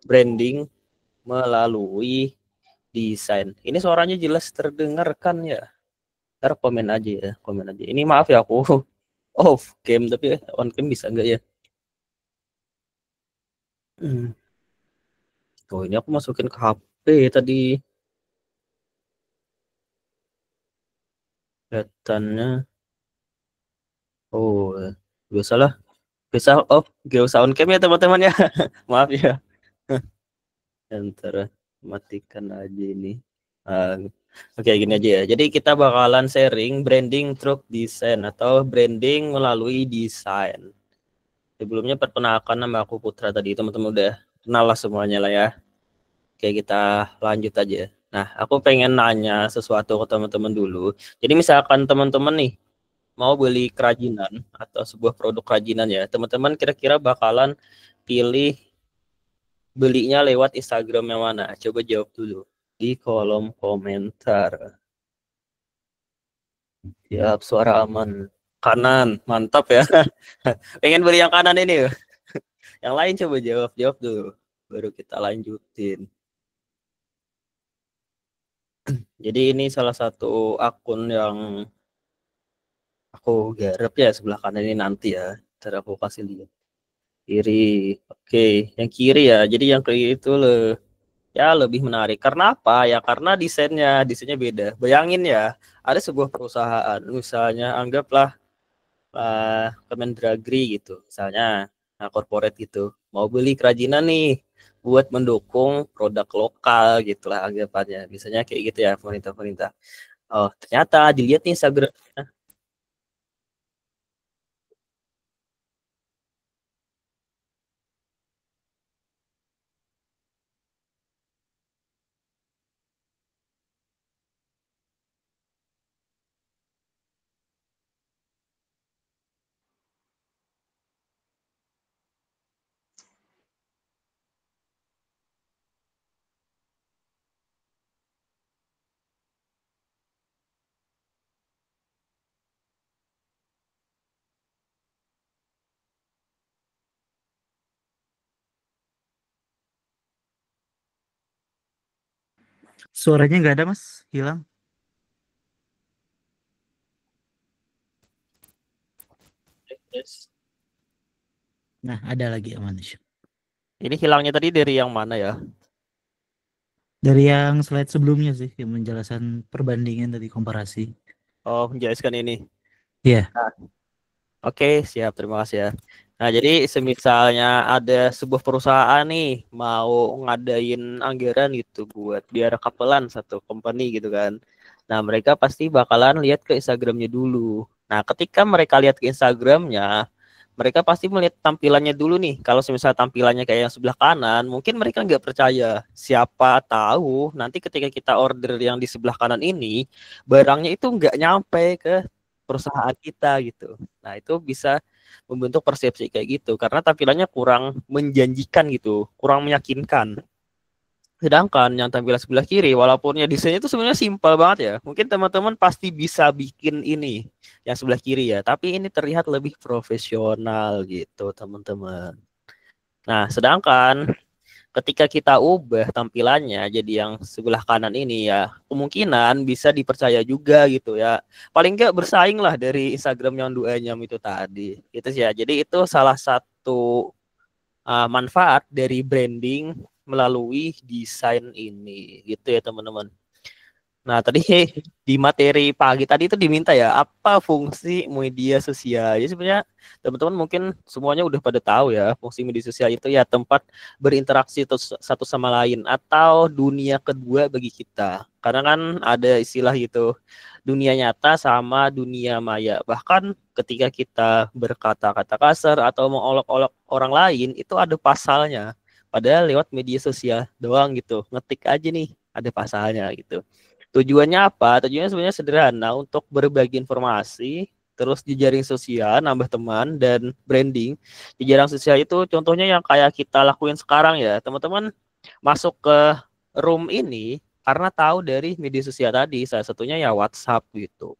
branding melalui desain. Ini suaranya jelas terdengar kan ya? Ntar komen aja ya, komen aja. Ini maaf ya aku off cam tapi on cam bisa nggak ya? Oh ini aku masukin ke HP tadi datanya. Oh biasalah, bisa off, gak usah on cam ya teman-teman ya. Maaf ya. Ntar matikan aja ini. Oke, gini aja ya. Jadi kita bakalan sharing branding through design atau branding melalui desain. Sebelumnya perkenalkan, nama aku Putra tadi, teman-teman udah kenal lah semuanya lah ya. Oke, kita lanjut aja. Nah, aku pengen nanya sesuatu ke teman-teman dulu. Jadi misalkan teman-teman nih mau beli kerajinan atau sebuah produk kerajinan ya, teman-teman kira-kira bakalan pilih belinya lewat Instagram yang mana? Coba jawab dulu di kolom komentar. Siap, suara aman. Kanan, mantap ya. Pengen beli yang kanan ini. Yang lain coba jawab dulu. Baru kita lanjutin. Jadi ini salah satu akun yang aku garap ya sebelah kanan ini nanti ya. Ntar aku kasih lihat. Kiri. Oke, yang kiri ya. Jadi yang kiri itu ya lebih menarik. Karena apa? Ya karena desainnya beda. Bayangin ya, ada sebuah perusahaan, misalnya anggaplah Kemendagri gitu, misalnya, nah corporate gitu, mau beli kerajinan nih buat mendukung produk lokal gitulah anggapannya. Biasanya kayak gitu ya pemerintah-pemerintah. Oh, ternyata dilihat nih Instagram. Suaranya nggak ada, Mas. Hilang. Yes. Nah, ada lagi aman. Ini hilangnya tadi dari yang mana ya? Dari yang slide sebelumnya sih, yang menjelaskan perbandingan tadi komparasi. Oh, menjelaskan ini. Iya. Nah, oke, siap, terima kasih ya. Nah, jadi semisalnya ada sebuah perusahaan nih mau ngadain anggaran gitu buat biar kapelan satu company gitu kan. Nah, mereka pasti bakalan lihat ke Instagramnya dulu. Nah, ketika mereka lihat ke Instagramnya, mereka pasti melihat tampilannya dulu nih. Kalau semisal tampilannya kayak yang sebelah kanan, mungkin mereka nggak percaya. Siapa tahu nanti ketika kita order yang di sebelah kanan ini, barangnya itu nggak nyampe ke perusahaan kita gitu. Nah, itu bisa membentuk persepsi kayak gitu karena tampilannya kurang menjanjikan gitu, kurang meyakinkan. Sedangkan yang tampilan sebelah kiri, walaupun ya desainnya itu sebenarnya simpel banget ya. Mungkin teman-teman pasti bisa bikin ini yang sebelah kiri ya, tapi ini terlihat lebih profesional gitu, teman-teman. Nah, sedangkan ketika kita ubah tampilannya jadi yang sebelah kanan ini ya, kemungkinan bisa dipercaya juga gitu ya. Paling nggak bersaing lah dari Instagram yang 2 jam itu tadi. Gitu sih ya. Jadi itu salah satu manfaat dari branding melalui desain ini gitu ya teman-teman. Nah tadi di materi pagi tadi itu diminta ya apa fungsi media sosial. Jadi sebenarnya teman-teman mungkin semuanya udah pada tahu ya fungsi media sosial itu ya tempat berinteraksi satu sama lain atau dunia kedua bagi kita. Karena kan ada istilah gitu dunia nyata sama dunia maya. Bahkan ketika kita berkata-kata kasar atau mengolok-olok orang lain itu ada pasalnya. Padahal lewat media sosial doang gitu. Ngetik aja nih ada pasalnya gitu. Tujuannya apa? Tujuannya sebenarnya sederhana untuk berbagi informasi, terus jejaring sosial, nambah teman dan branding. Jejaring sosial itu contohnya yang kayak kita lakuin sekarang ya. Teman-teman masuk ke room ini karena tahu dari media sosial tadi, salah satunya ya WhatsApp gitu.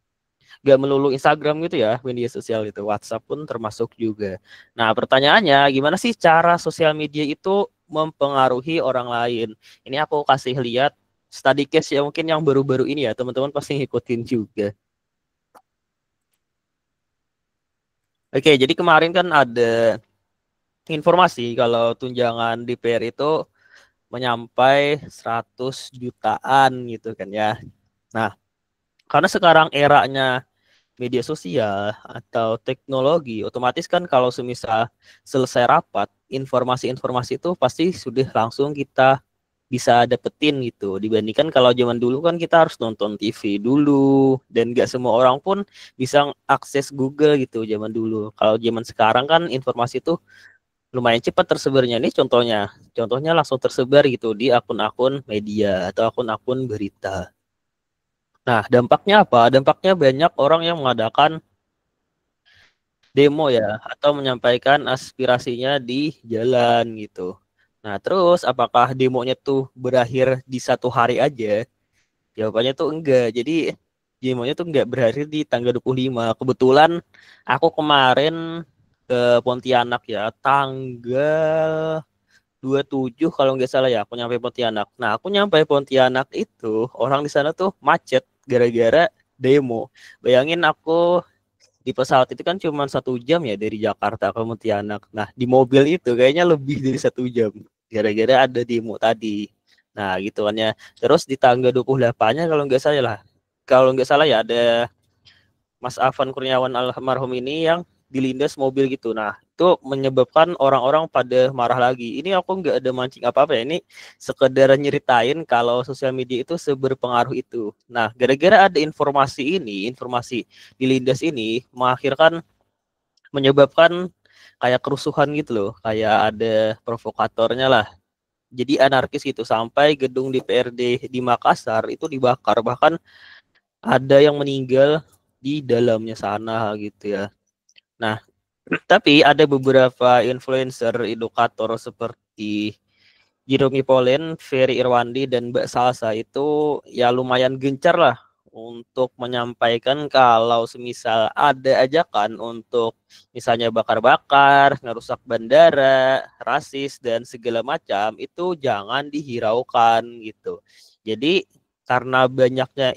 Gak melulu Instagram gitu ya, media sosial itu. WhatsApp pun termasuk juga. Nah, pertanyaannya gimana sih cara sosial media itu mempengaruhi orang lain. Ini aku kasih lihat study case ya, mungkin yang baru-baru ini ya, teman-teman pasti ngikutin juga. Oke, jadi kemarin kan ada informasi kalau tunjangan DPR itu menyampai 100 jutaan gitu kan ya. Nah, karena sekarang eranya media sosial atau teknologi, otomatis kan kalau semisal selesai rapat, informasi-informasi itu pasti sudah langsung kita bisa dapetin gitu. Dibandingkan kalau zaman dulu kan kita harus nonton TV dulu, dan gak semua orang pun bisa akses Google gitu zaman dulu. Kalau zaman sekarang kan informasi itu lumayan cepat tersebarnya. Nih contohnya langsung tersebar gitu di akun-akun media atau akun-akun berita. Nah, dampaknya apa? Dampaknya banyak orang yang mengadakan demo ya, atau menyampaikan aspirasinya di jalan gitu. Nah, terus apakah demonya tuh berakhir di satu hari aja? Jawabannya tuh enggak. Jadi demonya tuh enggak berakhir di tanggal 25. Kebetulan aku kemarin ke Pontianak ya, tanggal 27 kalau nggak salah ya, aku nyampe Pontianak. Nah, aku nyampe Pontianak itu orang di sana tuh macet gara-gara demo. Bayangin aku di pesawat itu kan cuma 1 jam ya dari Jakarta ke Pontianak. Nah, di mobil itu kayaknya lebih dari 1 jam gara-gara ada demo tadi. Nah, gitu kan ya. Terus di tanggal 28-nya kalau nggak salah ya ada Mas Afan Kurniawan almarhum ini yang dilindas mobil gitu. Nah, itu menyebabkan orang-orang pada marah lagi. Ini aku nggak ada mancing apa-apa ya. Ini sekedar nyeritain kalau sosial media itu seberpengaruh itu. Nah, gara-gara ada informasi dilindas ini menyebabkan kayak kerusuhan gitu loh. Kayak ada provokatornya lah. Jadi anarkis gitu, sampai gedung DPRD di Makassar itu dibakar. Bahkan ada yang meninggal di dalamnya sana gitu ya. Nah, tapi ada beberapa influencer edukator seperti Jeremy Pauline, Ferry Irwandi, dan Mbak Salsa itu ya lumayan gencar lah untuk menyampaikan kalau semisal ada ajakan untuk misalnya bakar-bakar, ngerusak bandara, rasis, dan segala macam, itu jangan dihiraukan gitu. Jadi karena banyaknya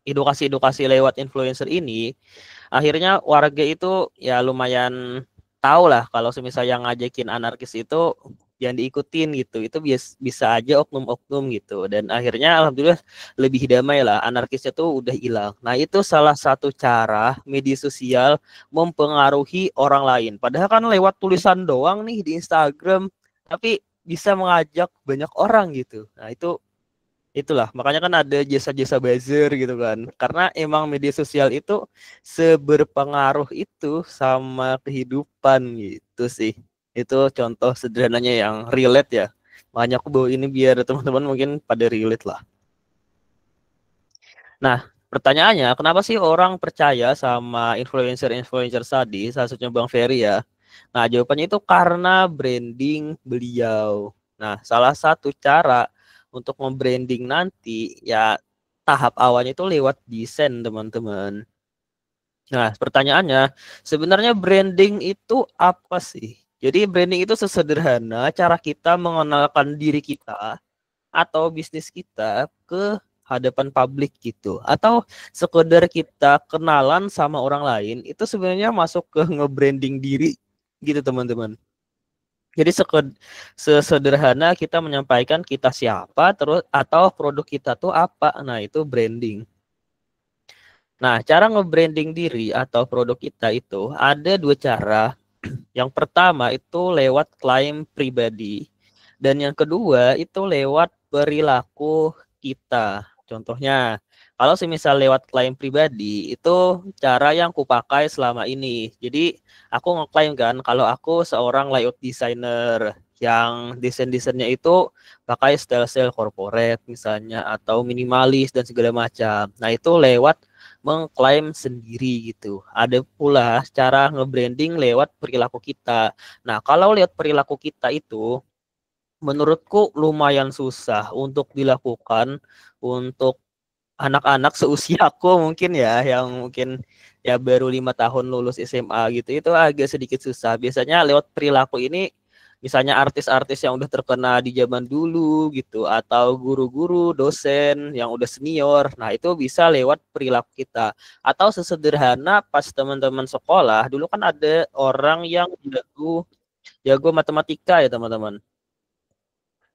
edukasi lewat influencer ini, akhirnya warga itu ya lumayan tahu lah kalau semisal yang ngajakin anarkis itu yang diikutin gitu, itu bisa aja oknum-oknum gitu, dan akhirnya alhamdulillah lebih damai lah, anarkisnya tuh udah hilang. Nah, itu salah satu cara media sosial mempengaruhi orang lain, padahal kan lewat tulisan doang nih di Instagram, tapi bisa mengajak banyak orang gitu. Nah, itulah makanya kan ada jasa-jasa buzzer gitu kan, karena emang media sosial itu seberpengaruh itu sama kehidupan gitu sih. Itu contoh sederhananya yang relate ya, makanya aku bawa ini biar teman-teman mungkin pada relate lah. Nah, pertanyaannya, kenapa sih orang percaya sama influencer-influencer tadi, salah satunya Bang Ferry ya? Nah, jawabannya itu karena branding beliau. Nah, salah satu cara untuk membranding nanti ya tahap awalnya itu lewat desain, teman-teman. Nah, pertanyaannya, sebenarnya branding itu apa sih? Jadi branding itu sesederhana cara kita mengenalkan diri kita atau bisnis kita ke hadapan publik gitu, atau sekedar kita kenalan sama orang lain, itu sebenarnya masuk ke nge-branding diri gitu, teman-teman. Jadi sesederhana kita menyampaikan kita siapa, terus atau produk kita tuh apa. Nah, itu branding. Nah, cara nge-branding diri atau produk kita itu ada dua cara. Yang pertama itu lewat klaim pribadi, dan yang kedua itu lewat perilaku kita. Contohnya, kalau semisal lewat klaim pribadi, itu cara yang kupakai selama ini. Jadi, aku ngeklaim kan kalau aku seorang layout designer yang desain-desainnya itu pakai style-style corporate misalnya, atau minimalis dan segala macam. Nah, itu lewat mengklaim sendiri gitu. Ada pula cara nge-branding lewat perilaku kita. Nah, kalau lihat perilaku kita itu menurutku lumayan susah untuk dilakukan untuk anak-anak seusia aku mungkin ya, yang mungkin ya baru 5 tahun lulus SMA gitu, itu agak sedikit susah. Biasanya lewat perilaku ini misalnya artis-artis yang udah terkenal di zaman dulu gitu, atau guru-guru, dosen yang udah senior. Nah, itu bisa lewat perilaku kita. Atau sesederhana pas teman-teman sekolah, dulu kan ada orang yang jago jago matematika ya teman-teman.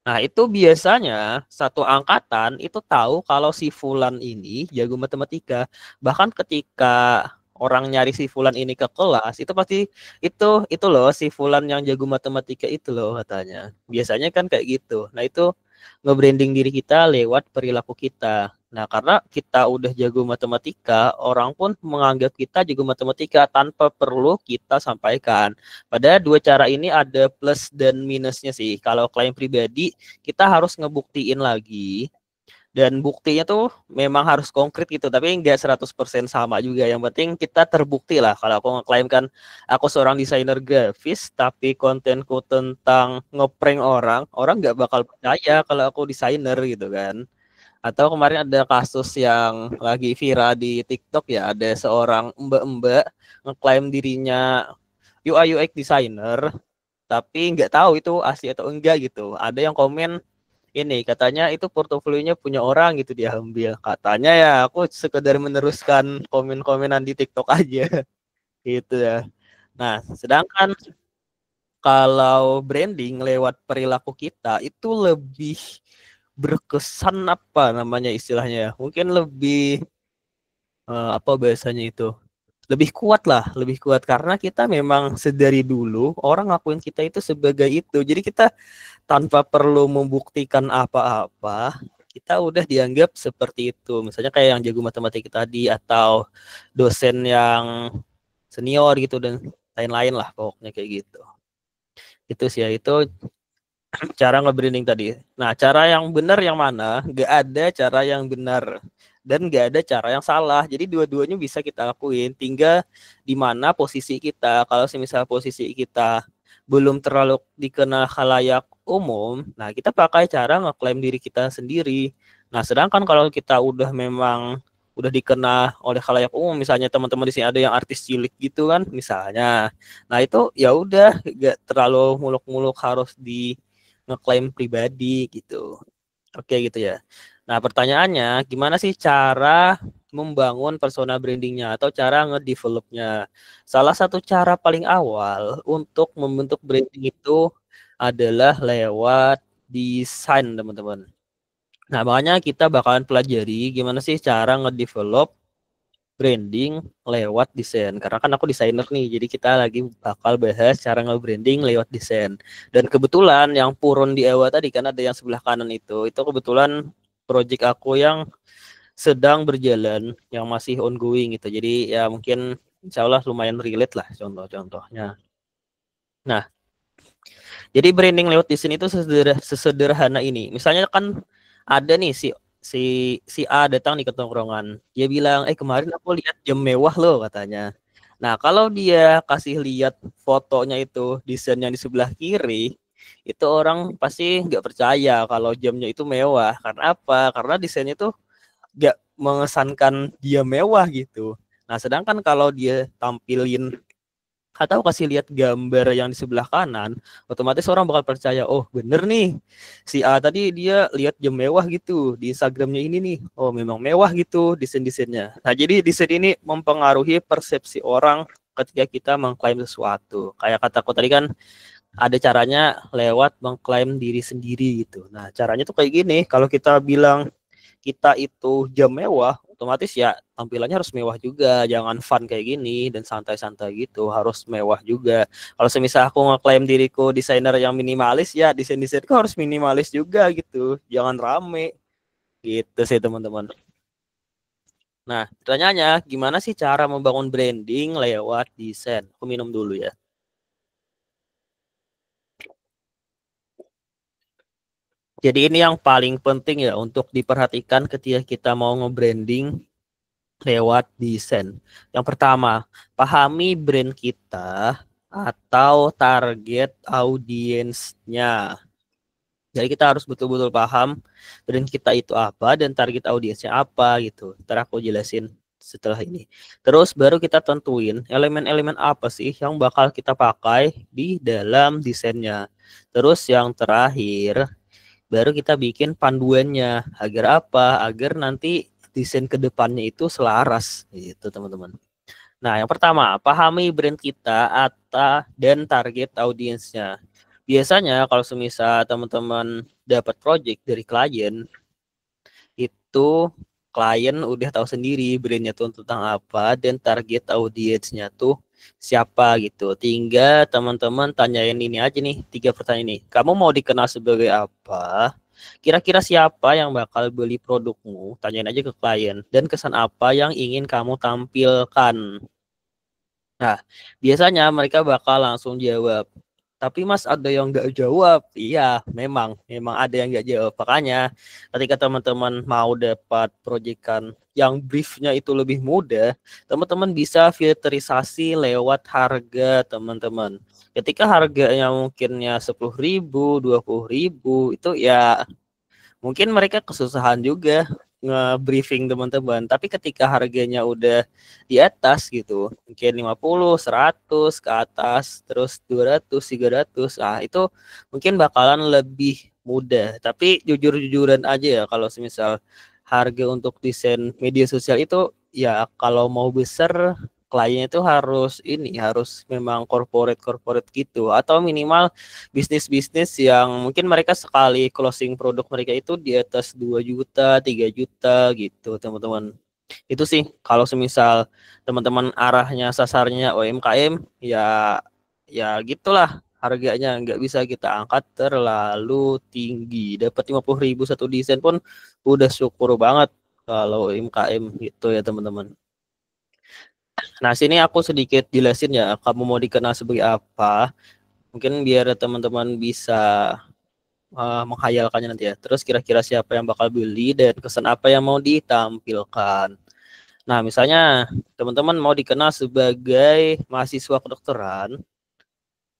Nah, itu biasanya satu angkatan itu tahu kalau si Fulan ini jago matematika. Bahkan ketika orang nyari si Fulan ini ke kelas, itu pasti itu loh si Fulan yang jago matematika itu loh katanya. Biasanya kan kayak gitu. Nah, itu nge-branding diri kita lewat perilaku kita. Nah, karena kita udah jago matematika, orang pun menganggap kita jago matematika tanpa perlu kita sampaikan. Pada dua cara ini ada plus dan minusnya sih. Kalau klien pribadi, kita harus ngebuktiin lagi. Dan buktinya tuh memang harus konkret gitu. Tapi nggak 100% sama juga. Yang penting kita terbukti lah. Kalau aku ngeklaim kan aku seorang desainer grafis, tapi kontenku tentang ngeprank orang, orang nggak bakal percaya kalau aku desainer gitu kan. Atau kemarin ada kasus yang lagi viral di TikTok ya, ada seorang mbak-mbak ngeklaim dirinya UI UX designer, tapi nggak tahu itu asli atau enggak gitu. Ada yang komen ini katanya itu portofolionya punya orang gitu dia ambil. Katanya ya aku sekedar meneruskan komen-komenan di TikTok aja gitu ya. Nah, sedangkan kalau branding lewat perilaku kita itu lebih berkesan apa namanya istilahnya ya? Mungkin lebih apa bahasanya itu? Lebih kuat lah, lebih kuat karena kita memang sedari dulu orang ngakuin kita itu sebagai itu. Jadi kita tanpa perlu membuktikan apa-apa, kita udah dianggap seperti itu. Misalnya kayak yang jago matematika tadi atau dosen yang senior gitu dan lain-lain lah pokoknya kayak gitu. Itu sih ya, itu cara nge-branding tadi. Nah, cara yang benar yang mana? Gak ada cara yang benar dan gak ada cara yang salah. Jadi dua-duanya bisa kita lakuin. Tinggal di mana posisi kita. Kalau misalnya posisi kita belum terlalu dikenal khalayak umum, nah kita pakai cara ngeklaim diri kita sendiri. Nah, sedangkan kalau kita udah memang udah dikenal oleh khalayak umum, misalnya teman-teman di sini ada yang artis cilik gitu kan, misalnya. Nah, itu ya udah gak terlalu muluk-muluk harus di ngeklaim pribadi gitu. Oke gitu ya. Nah pertanyaannya gimana sih cara membangun persona brandingnya atau cara ngedevelopnya. Salah satu cara paling awal untuk membentuk branding itu adalah lewat desain teman-teman. Nah makanya kita bakalan pelajari gimana sih cara ngedevelop branding lewat desain. Karena kan aku desainer nih, jadi kita lagi bakal bahas cara nge-branding lewat desain. Dan kebetulan yang Puron di awal tadi kan ada yang sebelah kanan itu kebetulan project aku yang sedang berjalan, yang masih ongoing gitu. Jadi ya mungkin insya Allah lumayan relate lah contoh-contohnya. Nah, jadi branding lewat desain itu sesederhana ini. Misalnya kan ada nih si si si A datang di ketongkrongan. Dia bilang, kemarin aku lihat jam mewah loh katanya. Nah, kalau dia kasih lihat fotonya itu desain yang di sebelah kiri, itu orang pasti nggak percaya kalau jamnya itu mewah. Karena apa? Karena desainnya itu nggak mengesankan dia mewah gitu. Nah, sedangkan kalau dia tampilin atau kasih lihat gambar yang di sebelah kanan, otomatis orang bakal percaya, oh bener nih, si A tadi dia lihat jam mewah gitu di Instagramnya ini nih, oh memang mewah gitu desain-desainnya. Nah jadi desain ini mempengaruhi persepsi orang ketika kita mengklaim sesuatu. Kayak kataku tadi kan ada caranya lewat mengklaim diri sendiri gitu. Nah caranya tuh kayak gini, kalau kita bilang kita itu jam mewah, otomatis ya tampilannya harus mewah juga, jangan fun kayak gini dan santai-santai gitu, harus mewah juga. Kalau semisal aku ngeklaim diriku desainer yang minimalis, ya desain-desainku harus minimalis juga gitu, jangan rame gitu sih teman-teman. Nah, pertanyaannya gimana sih cara membangun branding lewat desain? Aku minum dulu ya. Jadi ini yang paling penting ya untuk diperhatikan ketika kita mau nge-branding lewat desain. Yang pertama, pahami brand kita atau target audiensnya. Jadi kita harus betul-betul paham brand kita itu apa dan target audiensnya apa gitu. Ntar aku jelasin. setelah ini. Terus baru kita tentuin elemen-elemen apa sih yang bakal kita pakai di dalam desainnya. Terus yang terakhir baru kita bikin panduannya. Agar apa? Agar nanti desain kedepannya itu selaras gitu teman-teman. Nah, yang pertama, pahami brand kita dan target audiensnya. Biasanya kalau semisal teman-teman dapat project dari klien, itu klien udah tahu sendiri brandnya tuh tentang apa dan target audiensnya tuh siapa gitu. Tinggal teman-teman tanyain ini aja nih, 3 pertanyaan ini. Kamu mau dikenal sebagai apa? Kira-kira siapa yang bakal beli produkmu? Tanyain aja ke klien. Dan kesan apa yang ingin kamu tampilkan? Nah, biasanya mereka bakal langsung jawab. Tapi Mas ada yang nggak jawab. Iya, memang ada yang nggak jawab. Makanya ketika teman-teman mau dapat proyekan yang briefnya itu lebih mudah, teman-teman bisa filterisasi lewat harga teman-teman. Ketika harganya mungkinnya 10.000, 20.000, itu ya mungkin mereka kesusahan juga nge-briefing teman-teman. Tapi ketika harganya udah di atas gitu, mungkin 50, 100 ke atas, terus 200, 300, nah itu mungkin bakalan lebih mudah. Tapi jujur-jujuran aja ya, kalau semisal harga untuk desain media sosial itu ya kalau mau besar kliennya itu harus memang corporate gitu, atau minimal bisnis-bisnis yang mungkin mereka sekali closing produk mereka itu di atas 2 juta, 3 juta gitu, teman-teman. Itu sih kalau semisal teman-teman arahnya sasarnya UMKM ya gitulah harganya nggak bisa kita angkat terlalu tinggi. Dapat 50.000 satu desain pun udah syukur banget kalau UMKM gitu ya, teman-teman. Nah, sini aku sedikit jelasin ya, kamu mau dikenal sebagai apa. Mungkin biar teman-teman bisa menghayalkannya nanti ya. Terus kira-kira siapa yang bakal beli dan kesan apa yang mau ditampilkan. Nah, misalnya teman-teman mau dikenal sebagai mahasiswa kedokteran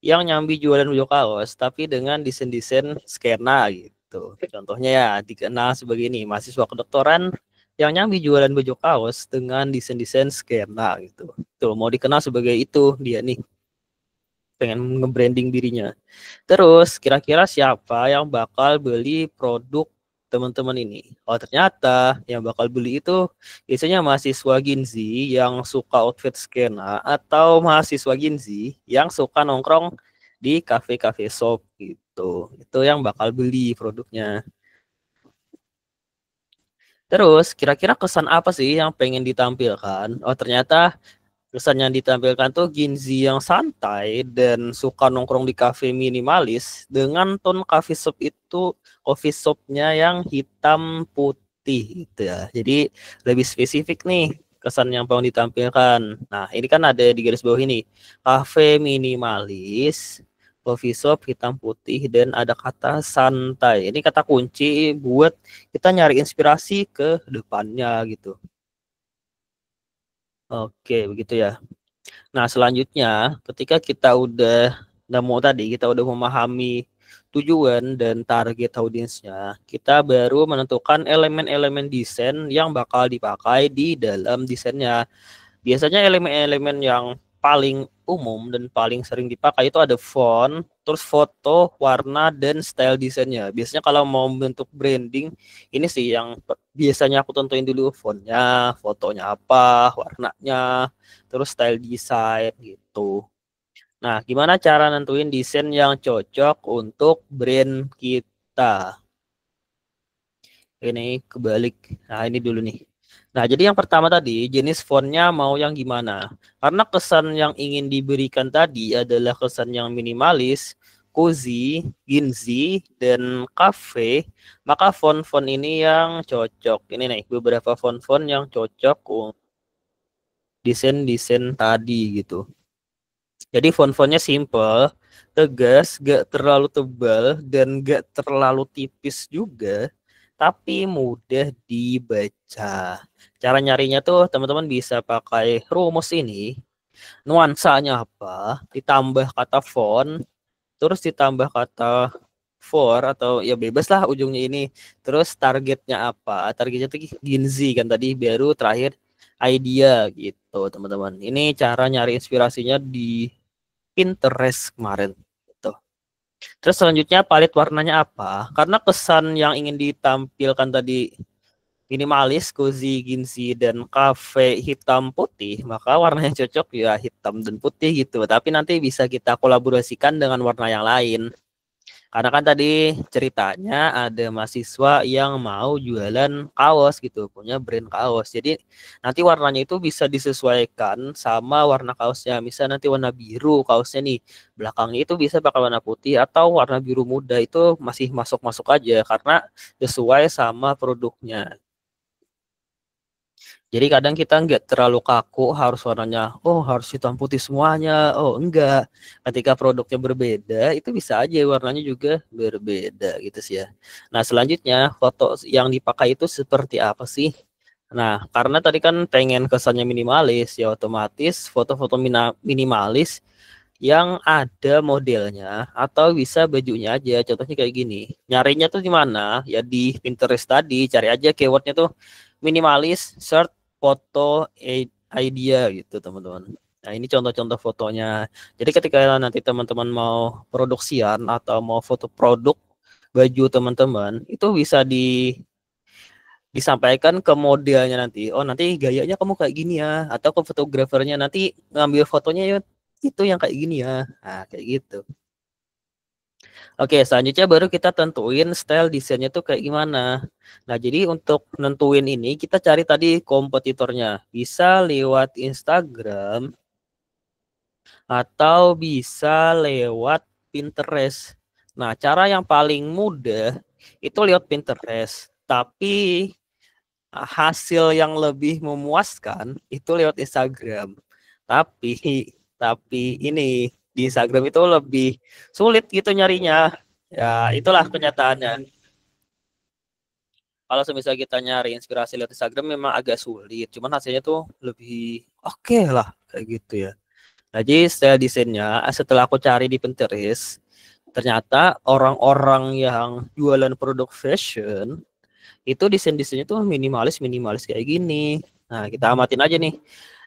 yang nyambi jualan baju kaos tapi dengan desain-desain skena gitu. Contohnya ya dikenal sebagai ini, mahasiswa kedokteran yang nyambi jualan baju kaos dengan desain-desain skena gitu. Tuh, mau dikenal sebagai itu dia nih, pengen nge-branding dirinya. Terus kira-kira siapa yang bakal beli produk teman-teman ini? Oh, ternyata yang bakal beli itu biasanya mahasiswa Ginzi yang suka outfit skena atau mahasiswa Ginzi yang suka nongkrong di kafe-kafe shop gitu. Itu yang bakal beli produknya. Terus kira-kira kesan apa sih yang pengen ditampilkan? Oh, ternyata kesan yang ditampilkan tuh Ginzi yang santai dan suka nongkrong di kafe minimalis dengan tone coffee shopnya yang hitam putih gitu ya. Jadi lebih spesifik nih kesan yang mau ditampilkan. Nah, ini kan ada di garis bawah ini. Kafe minimalis, coffee shop hitam putih, dan ada kata santai. Ini kata kunci buat kita nyari inspirasi ke depannya gitu. Oke, begitu ya. Nah, selanjutnya ketika kita udah nemu tadi, kita udah memahami tujuan dan target audiensnya, kita baru menentukan elemen-elemen desain yang bakal dipakai di dalam desainnya. Biasanya elemen-elemen yang paling umum dan paling sering dipakai itu ada font, terus foto, warna, dan style desainnya. Biasanya kalau mau bentuk branding, ini sih yang biasanya aku tentuin dulu fontnya, fotonya apa, warnanya, terus style desain gitu. Nah, gimana cara nentuin desain yang cocok untuk brand kita? Ini kebalik. Nah, ini dulu nih. Nah, jadi yang pertama tadi, jenis fontnya mau yang gimana? Karena kesan yang ingin diberikan tadi adalah kesan yang minimalis, cozy, ginzy, dan cafe, maka font-font ini yang cocok. Ini nih, beberapa font-font yang cocok untuk desain-desain tadi gitu. Jadi font-fontnya simple, tegas, gak terlalu tebal, dan gak terlalu tipis juga, tapi mudah dibaca. Cara nyarinya tuh teman-teman bisa pakai rumus ini. Nuansanya apa, ditambah kata font, terus ditambah kata for atau ya bebas lah ujungnya ini. Terus targetnya apa? Targetnya tuh Ginzi kan tadi, baru terakhir idea gitu teman-teman. Ini cara nyari inspirasinya di Pinterest kemarin gitu. Terus selanjutnya palet warnanya apa? Karena kesan yang ingin ditampilkan tadi minimalis, cozy, ginsy, dan cafe hitam putih, maka warna yang cocok ya hitam dan putih gitu. Tapi nanti bisa kita kolaborasikan dengan warna yang lain. Karena kan tadi ceritanya ada mahasiswa yang mau jualan kaos gitu, punya brand kaos. Jadi nanti warnanya itu bisa disesuaikan sama warna kaosnya. Misal nanti warna biru kaosnya nih, belakangnya itu bisa pakai warna putih atau warna biru muda itu masih masuk-masuk aja karena sesuai sama produknya. Jadi kadang kita nggak terlalu kaku harus warnanya, oh harus hitam putih semuanya, oh enggak. Ketika produknya berbeda, itu bisa aja warnanya juga berbeda gitu sih ya. Nah selanjutnya foto yang dipakai itu seperti apa sih? Nah karena tadi kan pengen kesannya minimalis, ya otomatis foto-foto minimalis yang ada modelnya atau bisa bajunya aja. Contohnya kayak gini. Nyarinya tuh di mana? Ya di Pinterest tadi, cari aja keywordnya tuh minimalis, shirt, foto, idea gitu teman-teman. Nah ini contoh-contoh fotonya. Jadi ketika nanti teman-teman mau produksian atau mau foto produk baju teman-teman, itu bisa disampaikan ke modelnya nanti. Oh nanti gayanya kamu kayak gini ya. Atau ke fotografernya nanti ngambil fotonya yuk itu yang kayak gini ya. Nah kayak gitu. Oke, selanjutnya baru kita tentuin style desainnya tuh kayak gimana. Nah, jadi untuk nentuin ini kita cari tadi kompetitornya. Bisa lewat Instagram atau bisa lewat Pinterest. Nah, cara yang paling mudah itu lewat Pinterest. Tapi hasil yang lebih memuaskan itu lewat Instagram. Tapi tapi ini di Instagram itu lebih sulit gitu nyarinya. Ya, itulah kenyataannya. Kalau semisal kita nyari inspirasi lewat Instagram memang agak sulit, cuman hasilnya tuh lebih oke lah kayak gitu ya. Nah, jadi style desainnya setelah aku cari di Pinterest, ternyata orang-orang yang jualan produk fashion itu desain-desainnya tuh minimalis kayak gini. Nah, kita amatin aja nih.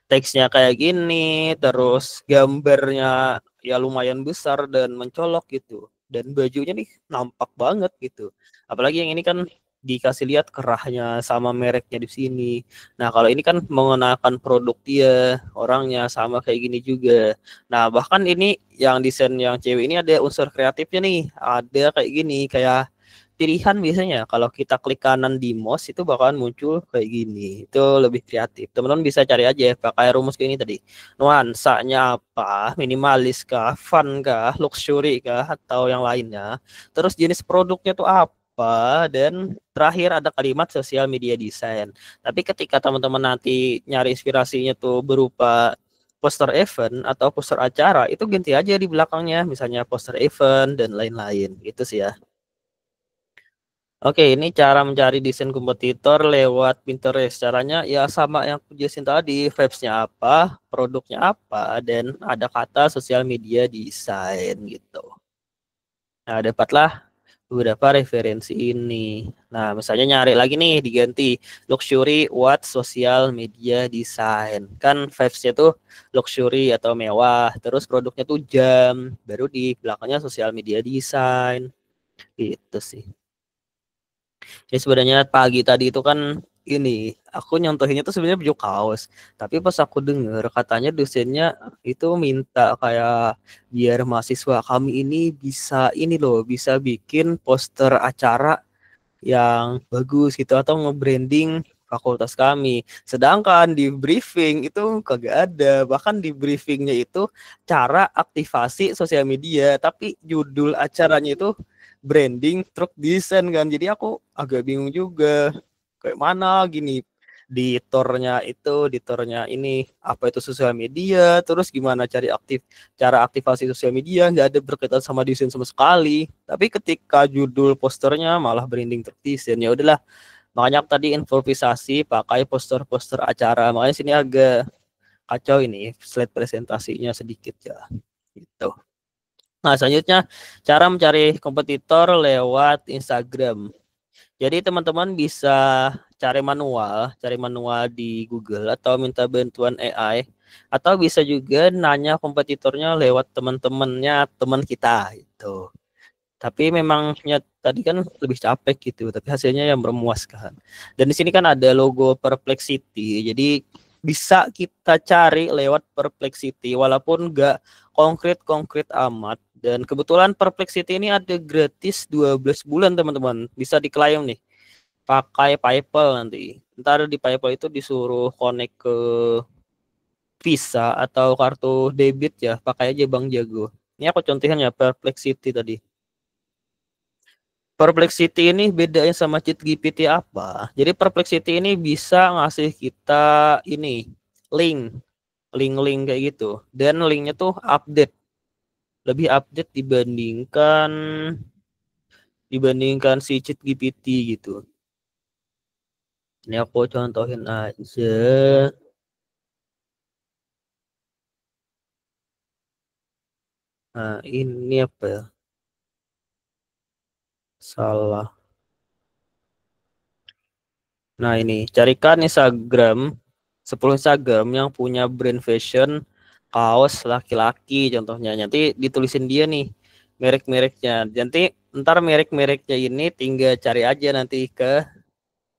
Teksnya kayak gini, terus gambarnya ya lumayan besar dan mencolok gitu. Dan bajunya nih nampak banget gitu. Apalagi yang ini kan dikasih lihat kerahnya sama mereknya di sini. Nah, kalau ini kan mengenakan produk dia, orangnya sama kayak gini juga. Nah, bahkan ini yang desain yang cewek ini ada unsur kreatifnya nih. Ada kayak gini, kayak pilihan biasanya kalau kita klik kanan di mouse itu bakalan muncul kayak gini. Itu lebih kreatif. Teman-teman bisa cari aja pakai rumus kayak ini tadi. Nuansanya apa? Minimalis kah, fun kah, luxury kah, atau yang lainnya. Terus jenis produknya tuh apa, dan terakhir ada kalimat sosial media design. Tapi ketika teman-teman nanti nyari inspirasinya tuh berupa poster event atau poster acara, itu ganti aja di belakangnya, misalnya poster event dan lain-lain. Gitu sih ya. Oke, ini cara mencari desain kompetitor lewat Pinterest. Caranya ya sama yang aku jelasin tadi, vibes-nya apa, produknya apa, dan ada kata sosial media desain gitu. Nah, dapatlah beberapa referensi ini. Nah, misalnya nyari lagi nih, diganti luxury what social media design. Kan vibes-nya tuh luxury atau mewah, terus produknya tuh jam, baru di belakangnya sosial media design. Gitu sih. Ya sebenarnya pagi tadi itu kan ini aku nyontohinnya tuh sebenarnya baju kaos. Tapi pas aku denger katanya dosennya itu minta kayak biar mahasiswa kami ini bisa ini loh, bisa bikin poster acara yang bagus gitu atau nge-branding fakultas kami. Sedangkan di briefing itu kagak ada. Bahkan di briefingnya itu cara aktivasi sosial media, tapi judul acaranya itu branding truk desain kan. Jadi aku agak bingung juga. Kayak mana gini editornya ini apa itu sosial media, terus gimana cara aktivasi sosial media, nggak ada berkaitan sama desain sama sekali. Tapi ketika judul posternya malah branding truk desain, ya udahlah. Makanya tadi improvisasi pakai poster-poster acara. Makanya sini agak kacau ini slide presentasinya sedikit ya. Gitu. Nah, selanjutnya cara mencari kompetitor lewat Instagram. Jadi teman-teman bisa cari manual di Google atau minta bantuan AI atau bisa juga nanya kompetitornya lewat teman-temannya teman kita itu. Tapi memangnya tadi kan lebih capek gitu, tapi hasilnya yang memuaskan. Dan di sini kan ada logo Perplexity, jadi bisa kita cari lewat Perplexity walaupun nggak konkret-konkret amat. Dan kebetulan Perplexity ini ada gratis 12 bulan teman-teman, bisa diklaim nih pakai PayPal nanti. Ntar di PayPal itu disuruh connect ke Visa atau kartu debit ya, pakai aja Bank Jago. Ini aku contohin ya Perplexity tadi. Perplexity ini bedanya sama ChatGPT apa? Jadi Perplexity ini bisa ngasih kita ini link, link-link kayak gitu. Dan linknya tuh update, lebih update dibandingkan si ChatGPT gitu. Ini aku contohin aja. Nah, ini apa ya? Salah. Nah, ini carikan Instagram 10 Instagram yang punya brand fashion kaos laki-laki contohnya. Nanti ditulisin dia nih merek-mereknya. Nanti ntar merek-mereknya ini tinggal cari aja nanti ke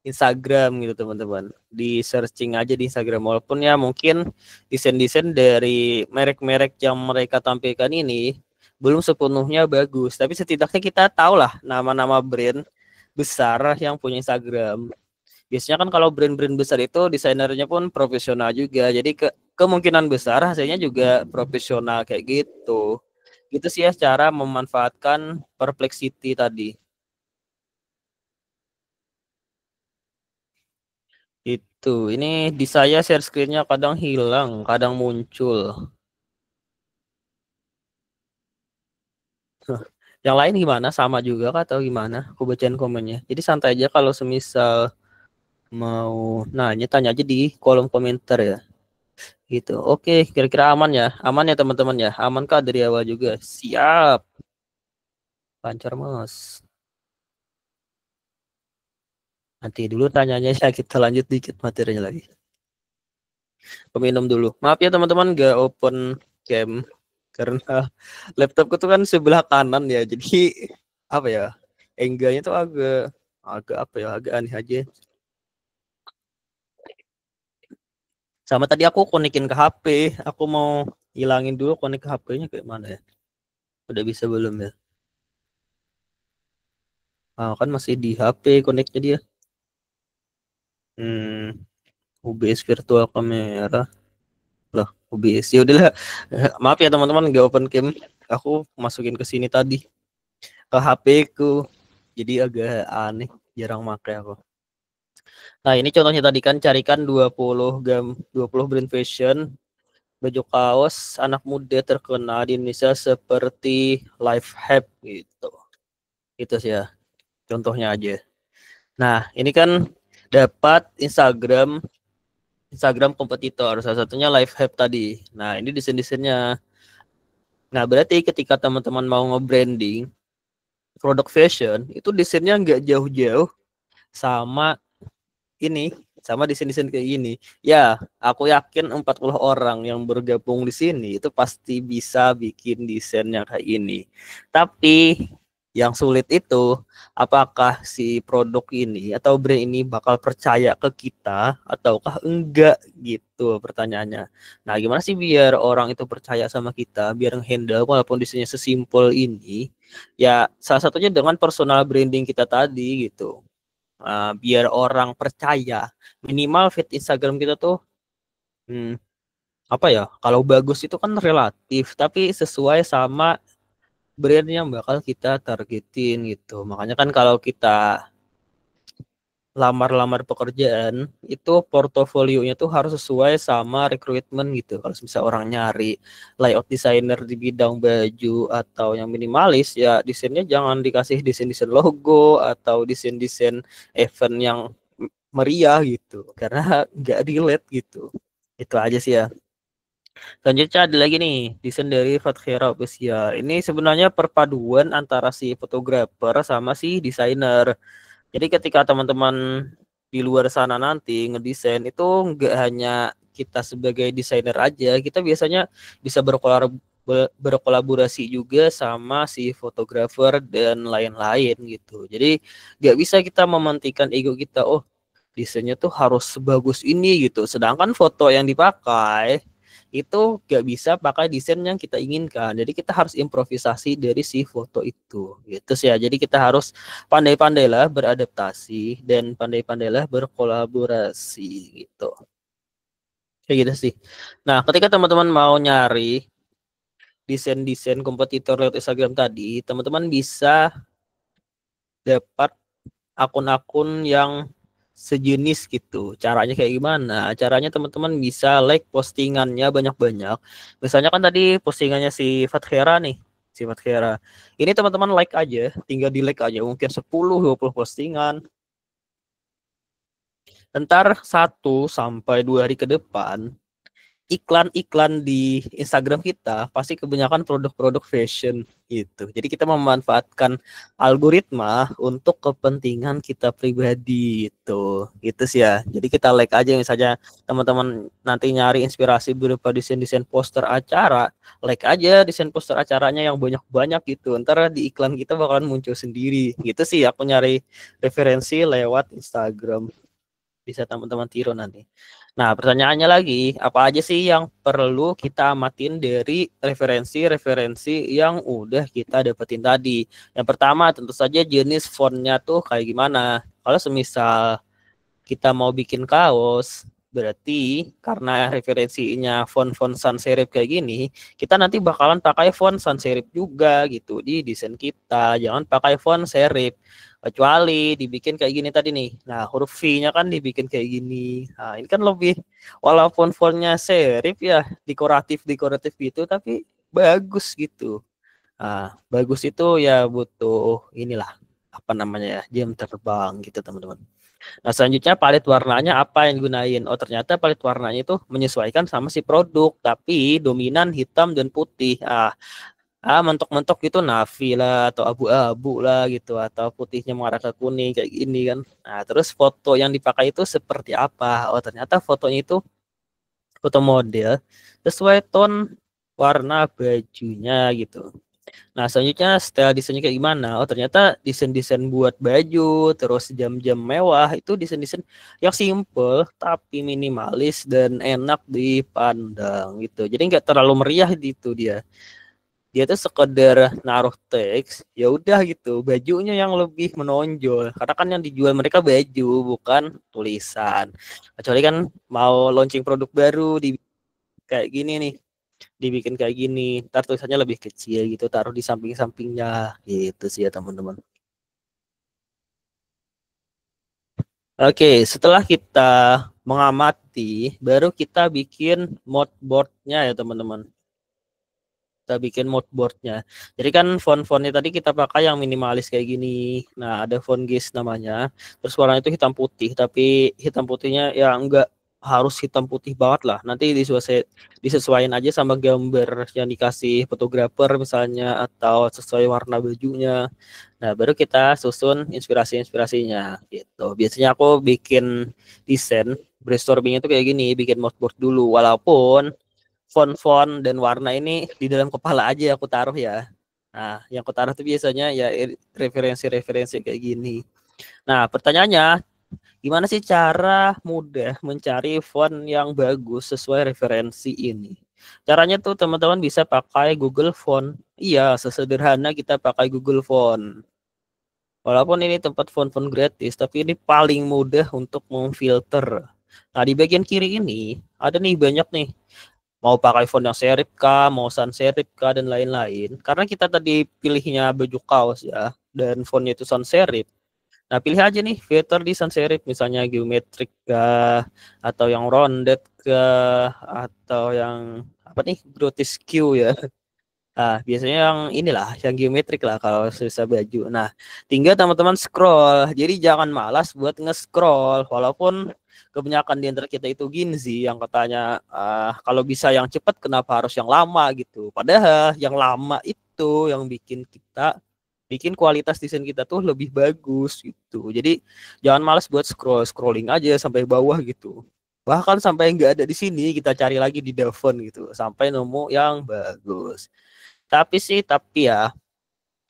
Instagram gitu teman-teman. Di searching aja di Instagram walaupun ya mungkin desain-desain dari merek-merek yang mereka tampilkan ini belum sepenuhnya bagus, tapi setidaknya kita tahu lah nama-nama brand besar yang punya Instagram. Biasanya kan kalau brand-brand besar itu desainernya pun profesional juga. Jadi kemungkinan besar hasilnya juga profesional kayak gitu. Gitu sih ya cara memanfaatkan Perplexity tadi. Itu. Ini di saya share screen-nya kadang hilang, kadang muncul. Yang lain gimana? Sama juga kah atau gimana? Aku bacain komennya. Jadi santai aja kalau semisal mau nanya, tanya aja di kolom komentar ya. Gitu. Oke, kira-kira aman ya? Aman ya teman-teman ya? Amankah dari awal juga? Siap. Lancar mas. Nanti dulu tanyanya ya kita lanjut dikit materinya lagi. Peminum dulu. Maaf ya teman-teman gak open cam karena laptopku tuh kan sebelah kanan ya. Jadi apa ya? Angle-nya tuh agak agak apa ya? Agak aneh aja. Sama tadi aku konekin ke HP. Aku mau hilangin dulu konek ke HP-nya kayak mana ya? Udah bisa belum ya? Ah, kan masih di HP koneknya dia. OBS virtual kamera. Lah, OBS. Ya udahlah. Maaf ya teman-teman nggak open cam. Aku masukin ke sini tadi ke HP ku. Jadi agak aneh, jarang pakai aku. Nah, ini contohnya tadi kan carikan 20 brand fashion baju kaos anak muda terkenal di Indonesia seperti Life Hack gitu. Itu sih ya. Contohnya aja. Nah, ini kan dapat Instagram kompetitor, salah satunya Life Hack tadi. Nah, ini desain-desainnya. Nah, berarti ketika teman-teman mau nge-branding produk fashion, itu desainnya nggak jauh-jauh sama ini, sama desain-desain kayak gini. Ya, aku yakin 40 orang yang bergabung di sini itu pasti bisa bikin desain yang kayak ini. Tapi yang sulit itu apakah si produk ini atau brand ini bakal percaya ke kita ataukah enggak gitu pertanyaannya. Nah, gimana sih biar orang itu percaya sama kita, biar handle walaupun desainnya sesimpel ini? Ya, salah satunya dengan personal branding kita tadi gitu. Biar orang percaya minimal feed Instagram kita tuh hmm, apa ya, kalau bagus itu kan relatif tapi sesuai sama brand yang bakal kita targetin gitu. Makanya kan kalau kita lamar-lamar pekerjaan itu portofolionya tuh harus sesuai sama rekrutmen gitu. Kalau misalnya orang nyari layout designer di bidang baju atau yang minimalis ya desainnya jangan dikasih desain-desain logo atau desain-desain event yang meriah gitu karena nggak relate gitu. Itu aja sih ya. Selanjutnya ada lagi nih desain dari Fathira Official. Ini sebenarnya perpaduan antara si fotografer sama si desainer. Jadi ketika teman-teman di luar sana nanti ngedesain itu nggak hanya kita sebagai desainer aja, kita biasanya bisa berkolaborasi juga sama si fotografer dan lain-lain gitu. Jadi nggak bisa kita mementingkan ego kita, oh desainnya tuh harus sebagus ini gitu. Sedangkan foto yang dipakai itu gak bisa pakai desain yang kita inginkan. Jadi kita harus improvisasi dari si foto itu. Gitu sih ya. Jadi kita harus pandai-pandailah beradaptasi dan pandai-pandailah berkolaborasi gitu. Kayak gitu sih. Nah, ketika teman-teman mau nyari desain-desain kompetitor lewat Instagram tadi, teman-teman bisa dapat akun-akun yang sejenis gitu. Caranya kayak gimana? Caranya teman-teman bisa like postingannya banyak-banyak. Misalnya kan tadi postingannya si Fathera nih, si Fathera. Ini teman-teman like aja, tinggal di like aja mungkin 10-20 postingan. Ntar 1 sampai 2 hari ke depan iklan-iklan di Instagram kita pasti kebanyakan produk-produk fashion gitu. Jadi kita memanfaatkan algoritma untuk kepentingan kita pribadi itu. Gitu sih ya. Jadi kita like aja misalnya teman-teman nanti nyari inspirasi berupa desain-desain poster acara, like aja desain poster acaranya yang banyak-banyak gitu. Ntar di iklan kita bakalan muncul sendiri. Gitu sih aku nyari referensi lewat Instagram. Bisa teman-teman tiru nanti. Nah, pertanyaannya lagi, apa aja sih yang perlu kita amatin dari referensi-referensi yang udah kita dapetin tadi? Yang pertama, tentu saja jenis fontnya tuh kayak gimana. Kalau semisal kita mau bikin kaos, berarti karena referensinya font-font sans serif kayak gini, kita nanti bakalan pakai font sans serif juga gitu di desain kita. Jangan pakai font serif. Kecuali dibikin kayak gini tadi nih. Nah, huruf V-nya kan dibikin kayak gini. Nah, ini kan lebih, walaupun fontnya serif ya, dekoratif-dekoratif gitu, tapi bagus gitu. Nah, bagus itu ya butuh inilah, apa namanya ya, jam terbang gitu teman-teman. Nah, selanjutnya palet warnanya apa yang digunain? Oh, ternyata palet warnanya itu menyesuaikan sama si produk, tapi dominan hitam dan putih. Mentok-mentok gitu navy lah atau abu-abu lah gitu atau putihnya mengarah ke kuning kayak gini kan. Nah, terus foto yang dipakai itu seperti apa? Oh, ternyata fotonya itu foto model sesuai tone warna bajunya gitu. Nah, selanjutnya style desainnya kayak gimana? Oh, ternyata desain-desain buat baju, terus jam-jam mewah, itu desain-desain yang simple tapi minimalis dan enak dipandang gitu. Jadi nggak terlalu meriah gitu dia. Dia tuh sekedar naruh teks, ya udah gitu. Bajunya yang lebih menonjol. Karena kan yang dijual mereka baju, bukan tulisan. Kecuali kan mau launching produk baru di kayak gini nih, dibikin kayak gini, ntar tulisannya lebih kecil gitu, taruh di samping-sampingnya gitu sih ya teman-teman. Oke, setelah kita mengamati, baru kita bikin mood boardnya ya teman-teman. Kita bikin mood boardnya. Jadi kan font-fontnya tadi kita pakai yang minimalis kayak gini. Nah, ada font GIS namanya. Terus warnanya itu hitam putih, tapi hitam putihnya ya enggak harus hitam putih banget lah. Nanti disesuaikan aja sama gambar yang dikasih fotografer misalnya atau sesuai warna bajunya. Nah, baru kita susun inspirasi-inspirasinya gitu. Biasanya aku bikin desain brainstorming itu kayak gini, bikin mood board dulu. Walaupun font-font dan warna ini di dalam kepala aja aku taruh ya. Nah, yang aku taruh itu biasanya ya referensi-referensi kayak gini. Nah, pertanyaannya, gimana sih cara mudah mencari font yang bagus sesuai referensi ini? Caranya tuh teman-teman bisa pakai Google Font. Iya, sesederhana kita pakai Google Font. Walaupun ini tempat font-font gratis, tapi ini paling mudah untuk memfilter. Nah, di bagian kiri ini ada nih banyak nih, mau pakai font yang serif kah, mau sans serif kah, dan lain-lain. Karena kita tadi pilihnya baju kaos ya, dan fontnya itu sans serif. Nah, pilih aja nih filter di sans serif, misalnya geometrik kah, atau yang rounded kah, atau yang apa nih, grotesque ya. Nah, biasanya yang inilah, yang geometrik lah kalau susah baju. Nah, tinggal teman-teman scroll. Jadi jangan malas buat nge-scroll. Walaupun kebanyakan di antara kita itu Ginzi yang katanya kalau bisa yang cepat kenapa harus yang lama gitu. Padahal yang lama itu yang bikin kita bikin kualitas desain kita tuh lebih bagus gitu. Jadi jangan malas buat scrolling aja sampai bawah gitu. Bahkan sampai nggak ada di sini kita cari lagi di Devon gitu sampai nemu yang bagus. Tapi ya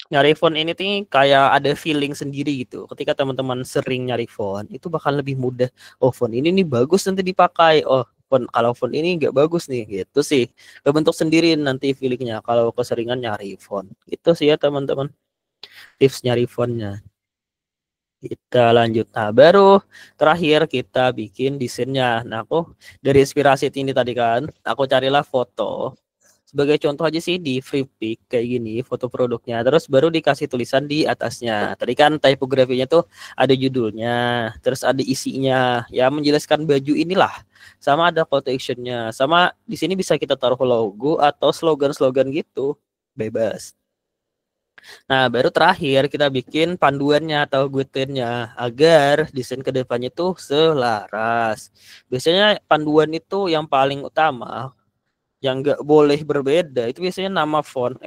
nyari font ini tuh kayak ada feeling sendiri gitu. Ketika teman-teman sering nyari font, itu bakal lebih mudah. Oh, font ini nih bagus nanti dipakai. Oh, kalau font ini nggak bagus nih, gitu sih. Kebentuk sendiri nanti feelingnya kalau keseringan nyari font. Itu sih ya teman-teman. Tips nyari fontnya. Kita lanjut. Nah, baru terakhir kita bikin desainnya. Nah, aku dari inspirasi ini tadi kan, aku carilah foto sebagai contoh aja sih di free pick kayak gini foto produknya, terus baru dikasih tulisan di atasnya. Tadi kan tipografinya tuh ada judulnya, terus ada isinya ya menjelaskan baju inilah, sama ada call to actionnya, sama di sini bisa kita taruh logo atau slogan-slogan gitu, bebas. Nah, baru terakhir kita bikin panduannya atau guideline-nya agar desain kedepannya tuh selaras. Biasanya panduan itu yang paling utama, yang nggak boleh berbeda itu biasanya nama font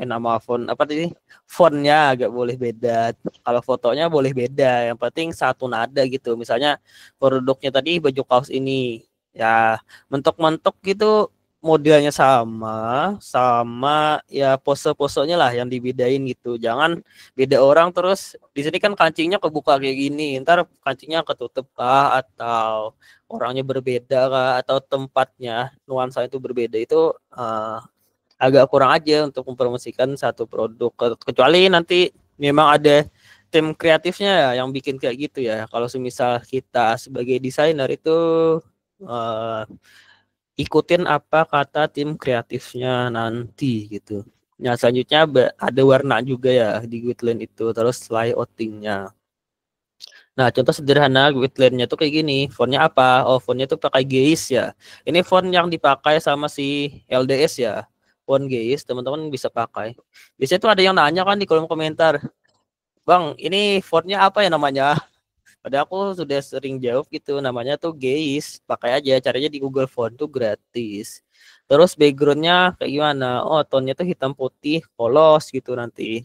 apa tadi, fontnya agak boleh beda. Kalau fotonya boleh beda, yang penting satu nada gitu. Misalnya produknya tadi baju kaos ini ya mentok-mentok gitu, modelnya sama sama ya, pose-posenya lah yang dibedain gitu. Jangan beda orang terus di sini kan kancingnya kebuka kayak gini, ntar kancingnya ketutup kah, atau orangnya berbeda kah, atau tempatnya nuansa itu berbeda, itu agak kurang aja untuk mempromosikan satu produk. Kecuali nanti memang ada tim kreatifnya ya yang bikin kayak gitu ya. Kalau semisal kita sebagai desainer itu uh, ikutin apa kata tim kreatifnya nanti gitu. Nah, selanjutnya ada warna juga ya di guideline itu, terus layoutingnya. Nah, contoh sederhana guideline-nya tuh kayak gini. Fontnya apa? Oh, fontnya tuh pakai Geis ya. Ini font yang dipakai sama si LDS ya. Font Geis, teman-teman bisa pakai. Biasanya tuh ada yang nanya kan di kolom komentar, Bang, ini fontnya apa ya namanya? Padahal aku sudah sering jawab gitu, namanya tuh Geis. Pakai aja, caranya di Google Font tuh gratis. Terus backgroundnya kayak gimana? Oh, tonnya tuh hitam putih, polos gitu nanti.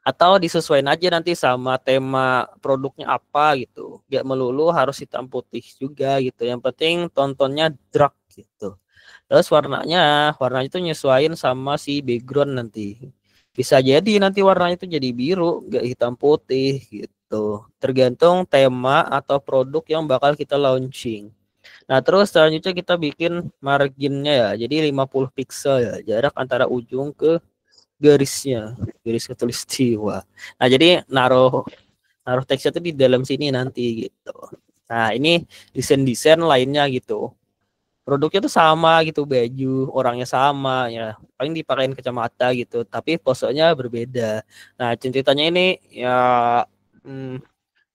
Atau disesuaikan aja nanti sama tema produknya apa gitu. Gak melulu harus hitam putih juga gitu. Yang penting tontonnya dark gitu. Terus warnanya itu nyesuaiin sama si background nanti. Bisa jadi nanti warnanya itu jadi biru, gak hitam putih gitu. Tergantung tema atau produk yang bakal kita launching. Nah, terus selanjutnya kita bikin marginnya ya. Jadi 50 pixel ya, jarak antara ujung ke garis khatulistiwa. Nah, jadi naruh naruh teksnya tuh di dalam sini nanti gitu. Nah, ini desain-desain lainnya gitu. Produknya tuh sama gitu, baju orangnya sama ya, paling dipakein kacamata gitu, tapi posenya berbeda. Nah, ceritanya ini ya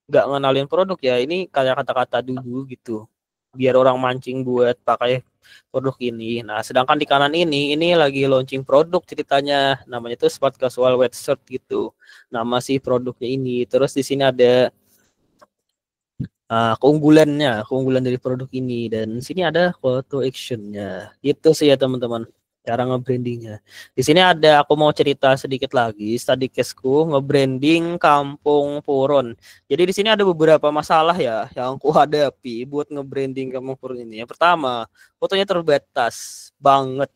nggak ngenalin produk ya, ini kayak kata-kata dulu gitu biar orang mancing buat pakai produk ini. Nah, sedangkan di kanan ini lagi launching produk ceritanya, namanya tuh Smart Casual Sweatshirt gitu. Nama si produknya ini. Terus di sini ada keunggulan dari produk ini, dan sini ada call to actionnya. Itu sih ya teman-teman, cara nge-brandingnya. Di sini ada, aku mau cerita sedikit lagi study case-ku nge-branding Kampung Puron. Jadi di sini ada beberapa masalah ya yang aku hadapi buat nge-branding Kampung Puron ini. Yang pertama, fotonya terbatas banget.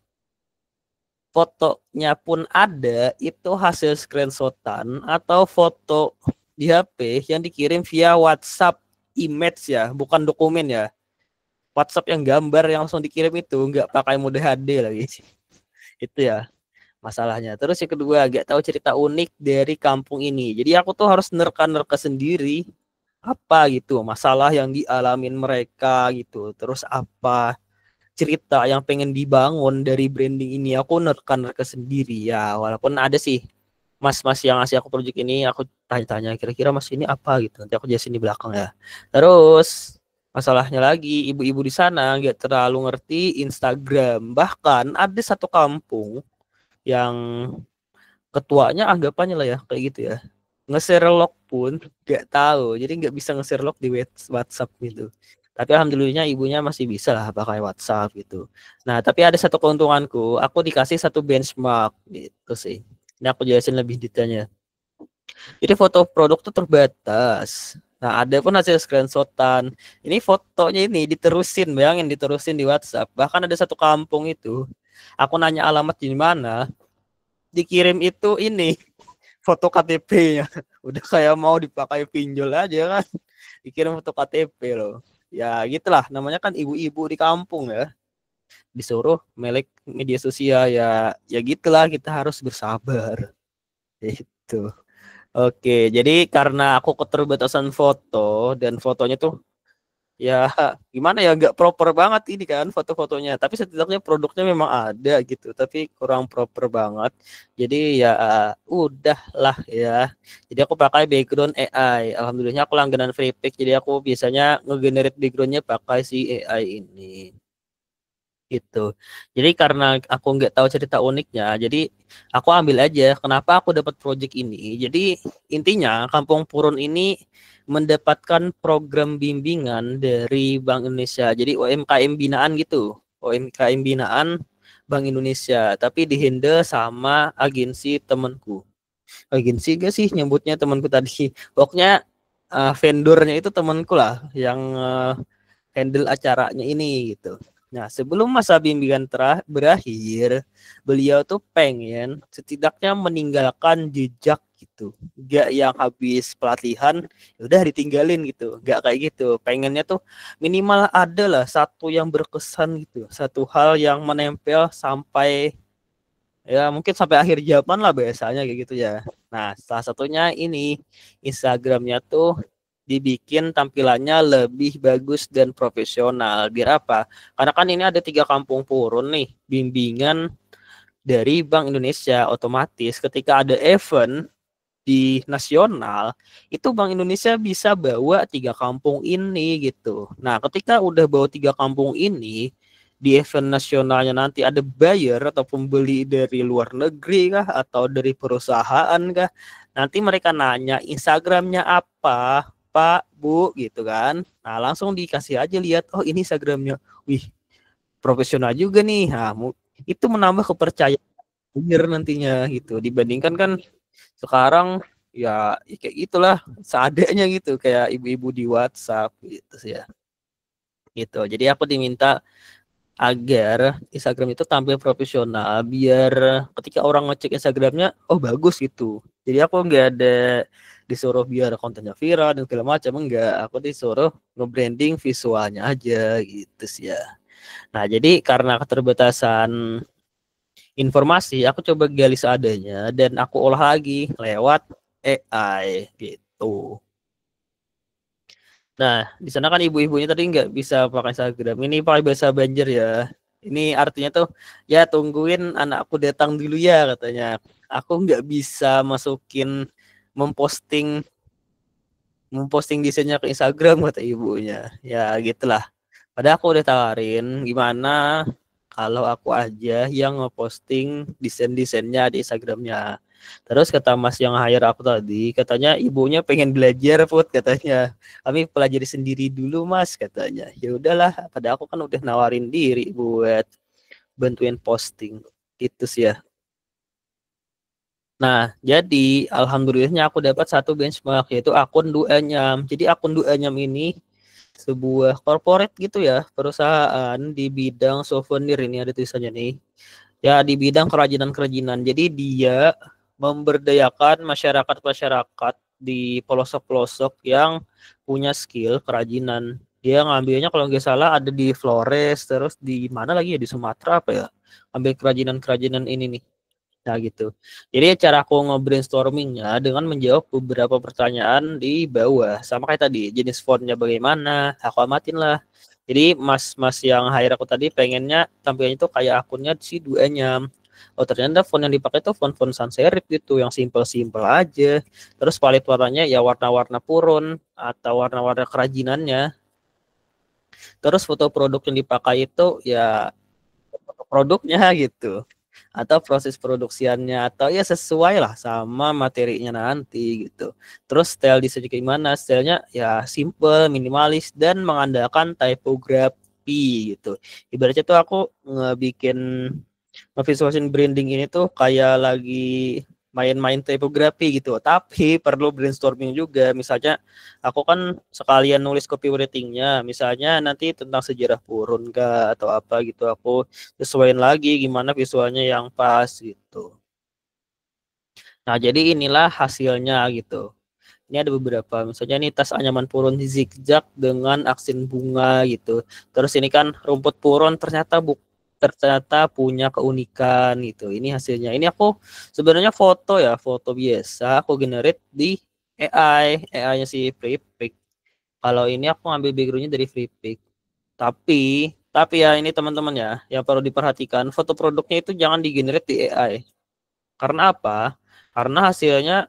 Fotonya pun ada itu hasil screenshotan atau foto di HP yang dikirim via WhatsApp image ya, bukan dokumen ya. WhatsApp yang gambar yang langsung dikirim itu nggak pakai mode HD lagi. Itu ya masalahnya. Terus yang kedua, nggak tahu cerita unik dari kampung ini. Jadi aku tuh harus nerka-nerka sendiri apa gitu masalah yang dialamin mereka gitu. Terus apa cerita yang pengen dibangun dari branding ini, aku nerka-nerka sendiri ya. Walaupun ada sih mas-mas yang ngasih aku proyek ini, aku tanya-tanya kira-kira mas ini apa gitu, nanti aku jelasin di belakang ya. Terus masalahnya lagi, ibu-ibu di sana nggak terlalu ngerti Instagram. Bahkan ada satu kampung yang ketuanya anggapannya lah ya kayak gitu ya, nge-share log pun nggak tahu, jadi nggak bisa nge-share log di WhatsApp gitu. Tapi alhamdulillahnya ibunya masih bisa lah pakai WhatsApp gitu. Nah, tapi ada satu keuntunganku, aku dikasih satu benchmark gitu sih. Ini aku jelasin lebih detailnya. Jadi foto produk tuh terbatas. Nah, ada pun hasil screenshotan. Ini fotonya ini diterusin, bayangin diterusin di WhatsApp. Bahkan ada satu kampung itu, aku nanya alamat di mana, dikirim itu ini foto KTP-nya. Udah kayak mau dipakai pinjol aja kan. Dikirim foto KTP loh. Ya gitulah, namanya kan ibu-ibu di kampung ya. Disuruh melek media sosial ya, ya gitulah kita harus bersabar. Itu. Oke, jadi karena aku keterbatasan foto dan fotonya tuh ya gimana ya nggak proper banget ini kan foto-fotonya. Tapi setidaknya produknya memang ada gitu, tapi kurang proper banget. Jadi ya udahlah ya. Jadi aku pakai background AI. Alhamdulillahnya aku langganan free pick, jadi aku biasanya ngegenerate backgroundnya pakai si AI ini. Gitu. Jadi karena aku nggak tahu cerita uniknya, jadi aku ambil aja kenapa aku dapat project ini. Jadi intinya Kampung Purun ini mendapatkan program bimbingan dari Bank Indonesia. Jadi UMKM binaan gitu. UMKM binaan Bank Indonesia, tapi dihandle sama agensi temanku. Agensi gak sih nyebutnya temanku tadi. Pokoknya vendornya itu temanku lah yang handle acaranya ini gitu. Nah, sebelum masa bimbingan berakhir, beliau tuh pengen setidaknya meninggalkan jejak gitu. Gak yang habis pelatihan ya udah ditinggalin gitu. Gak kayak gitu. Pengennya tuh minimal ada lah satu yang berkesan gitu. Satu hal yang menempel sampai ya mungkin sampai akhir zaman lah biasanya kayak gitu ya. Nah, salah satunya ini Instagramnya tuh dibikin tampilannya lebih bagus dan profesional. Biar apa? Karena kan ini ada 3 kampung purun nih, bimbingan dari Bank Indonesia. Otomatis ketika ada event di nasional, itu Bank Indonesia bisa bawa 3 kampung ini gitu. Nah, ketika udah bawa 3 kampung ini, di event nasionalnya nanti ada buyer atau pembeli dari luar negeri kah atau dari perusahaan kah, nanti mereka nanya Instagramnya apa Pak Bu gitu kan. Nah langsung dikasih aja lihat, oh ini Instagramnya, wih profesional juga nih. Nah itu menambah kepercayaan buyer nantinya gitu, dibandingkan kan sekarang ya kayak gitulah seadanya gitu, kayak ibu-ibu di WhatsApp gitu sih ya. Gitu jadi aku diminta agar Instagram itu tampil profesional biar ketika orang ngecek Instagramnya oh bagus gitu. Jadi aku nggak ada disuruh biar kontennya viral dan segala macam, enggak, aku disuruh nge-branding visualnya aja gitu sih ya. Nah jadi karena keterbatasan informasi aku coba gali seadanya dan aku olah lagi lewat AI gitu. Nah, di sana kan ibu-ibunya tadi nggak bisa pakai Instagram. Ini pakai bahasa Banjar ya. Ini artinya tuh, ya tungguin anakku datang dulu ya katanya. Aku nggak bisa masukin memposting memposting desainnya ke Instagram kata ibunya. Ya gitulah. Padahal aku udah tawarin gimana kalau aku aja yang ngeposting desain-desainnya di Instagramnya. Terus kata Mas yang hire aku tadi, katanya ibunya pengen belajar Put katanya. Kami pelajari sendiri dulu Mas katanya. Ya udahlah, pada aku kan udah nawarin diri buat bantuin posting. Gitu sih ya. Nah, jadi alhamdulillahnya aku dapat satu benchmark yaitu akun Duanyam. Jadi akun Duanyam ini sebuah corporate gitu ya, perusahaan di bidang souvenir, ini ada tulisannya nih. Ya, di bidang kerajinan-kerajinan. Jadi dia memberdayakan masyarakat-masyarakat di pelosok-pelosok yang punya skill kerajinan. Dia ngambilnya kalau nggak salah ada di Flores, terus di mana lagi ya, di Sumatera apa ya? Ambil kerajinan-kerajinan ini nih. Nah gitu. Jadi cara aku nge-brainstormingnya dengan menjawab beberapa pertanyaan di bawah. Sama kayak tadi, jenis fontnya bagaimana, aku amatin lah. Jadi mas-mas yang hire aku tadi pengennya tampilnya itu kayak akunnya si Duanyam. Oh ternyata font yang dipakai itu font-font sans serif gitu, yang simple-simple aja. Terus palet warnanya ya warna-warna purun atau warna-warna kerajinannya. Terus foto produk yang dipakai itu ya foto produknya gitu, atau proses produksiannya, atau ya sesuai lah sama materinya nanti gitu. Terus style desainnya gimana? Stylenya ya simple, minimalis, dan mengandalkan typography gitu. Ibaratnya tuh aku ngebikin ngevisualisin branding ini tuh kayak lagi main-main tipografi gitu. Tapi perlu brainstorming juga. Misalnya aku kan sekalian nulis copywritingnya. Misalnya nanti tentang sejarah purun kah atau apa gitu. Aku sesuaiin lagi gimana visualnya yang pas gitu. Nah, jadi inilah hasilnya gitu. Ini ada beberapa, misalnya ini tas anyaman purun zigzag dengan aksen bunga gitu. Terus ini kan rumput purun ternyata punya keunikan gitu. Ini hasilnya. Ini aku sebenarnya foto ya, foto biasa aku generate di AI-nya si Freepik. Kalau ini aku ngambil backgroundnya dari Freepik. Tapi ya ini teman-teman ya, yang perlu diperhatikan, foto produknya itu jangan digenerate di AI. Karena apa? Karena hasilnya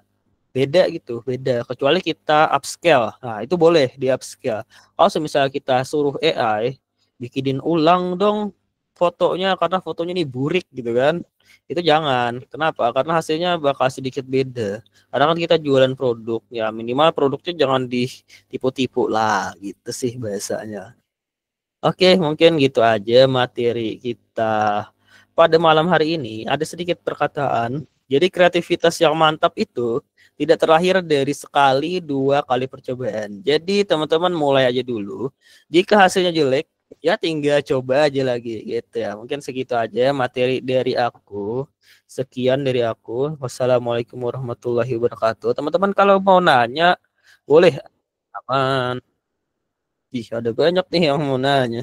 beda gitu, beda. Kecuali kita upscale. Nah, itu boleh di upscale. Kalau misalnya kita suruh AI bikinin ulang dong fotonya karena fotonya ini burik gitu kan. Itu jangan. Kenapa? Karena hasilnya bakal sedikit beda. Karena kan kita jualan produk, ya minimal produknya jangan ditipu-tipu lah gitu sih bahasanya. Oke, mungkin gitu aja materi kita pada malam hari ini. Ada sedikit perkataan. Jadi kreativitas yang mantap itu tidak terlahir dari sekali, dua kali percobaan. Jadi teman-teman mulai aja dulu. Jika hasilnya jelek, ya tinggal coba aja lagi gitu ya. Mungkin segitu aja materi dari aku. Sekian dari aku. Wassalamualaikum warahmatullahi wabarakatuh. Teman-teman kalau mau nanya, boleh. Aman. Ih, ada banyak nih yang mau nanya.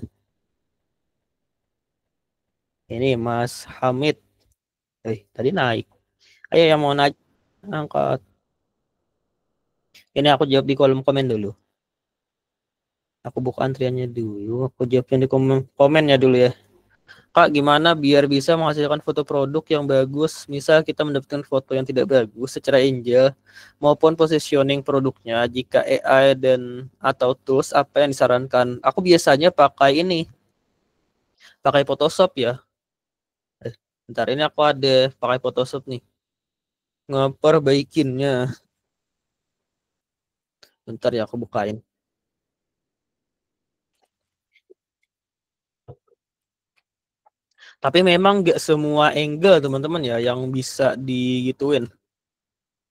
Ini Mas Hamid. Tadi naik. Ayo yang mau naik angkat. Ini aku jawab di kolom komen dulu. Aku buka antriannya dulu. Aku jawabnya di komennya dulu ya. Kak, gimana biar bisa menghasilkan foto produk yang bagus? Misal kita mendapatkan foto yang tidak bagus secara angel maupun positioning produknya. Jika AI dan atau tools apa yang disarankan? Aku biasanya pakai ini, pakai Photoshop ya. Bentar, ini aku ada pakai Photoshop nih. Ngeperbaikinnya. Bentar ya aku bukain. Tapi memang nggak semua angle teman-teman ya yang bisa digituin.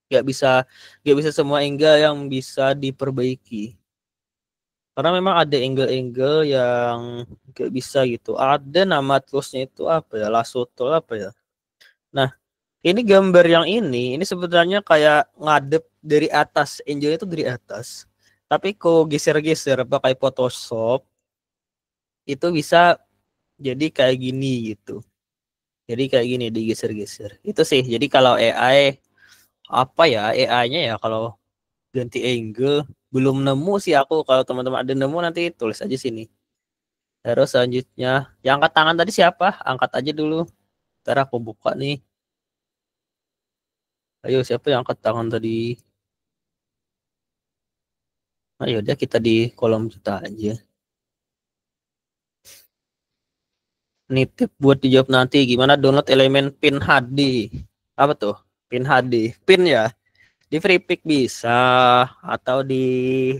Nggak bisa nggak bisa semua angle yang bisa diperbaiki. Karena memang ada angle-angle yang nggak bisa gitu. Ada nama toolsnya itu apa ya? Lasso apa ya? Nah, ini gambar yang ini sebenarnya kayak ngadep dari atas. Angle itu dari atas. Tapi kok geser-geser pakai Photoshop itu bisa jadi kayak gini gitu. Jadi kayak gini digeser-geser. Itu sih. Jadi kalau AI apa ya AI-nya ya kalau ganti angle belum nemu sih aku. Kalau teman-teman ada nemu nanti tulis aja sini. Terus selanjutnya yang angkat tangan tadi siapa? Angkat aja dulu. Ntar aku buka nih. Ayo siapa yang angkat tangan tadi? Ayo udah kita di kolom kita aja. Nitip buat dijawab nanti. Gimana download elemen pin HD? Apa tuh? Pin HD. Pin ya? Di Freepik bisa atau di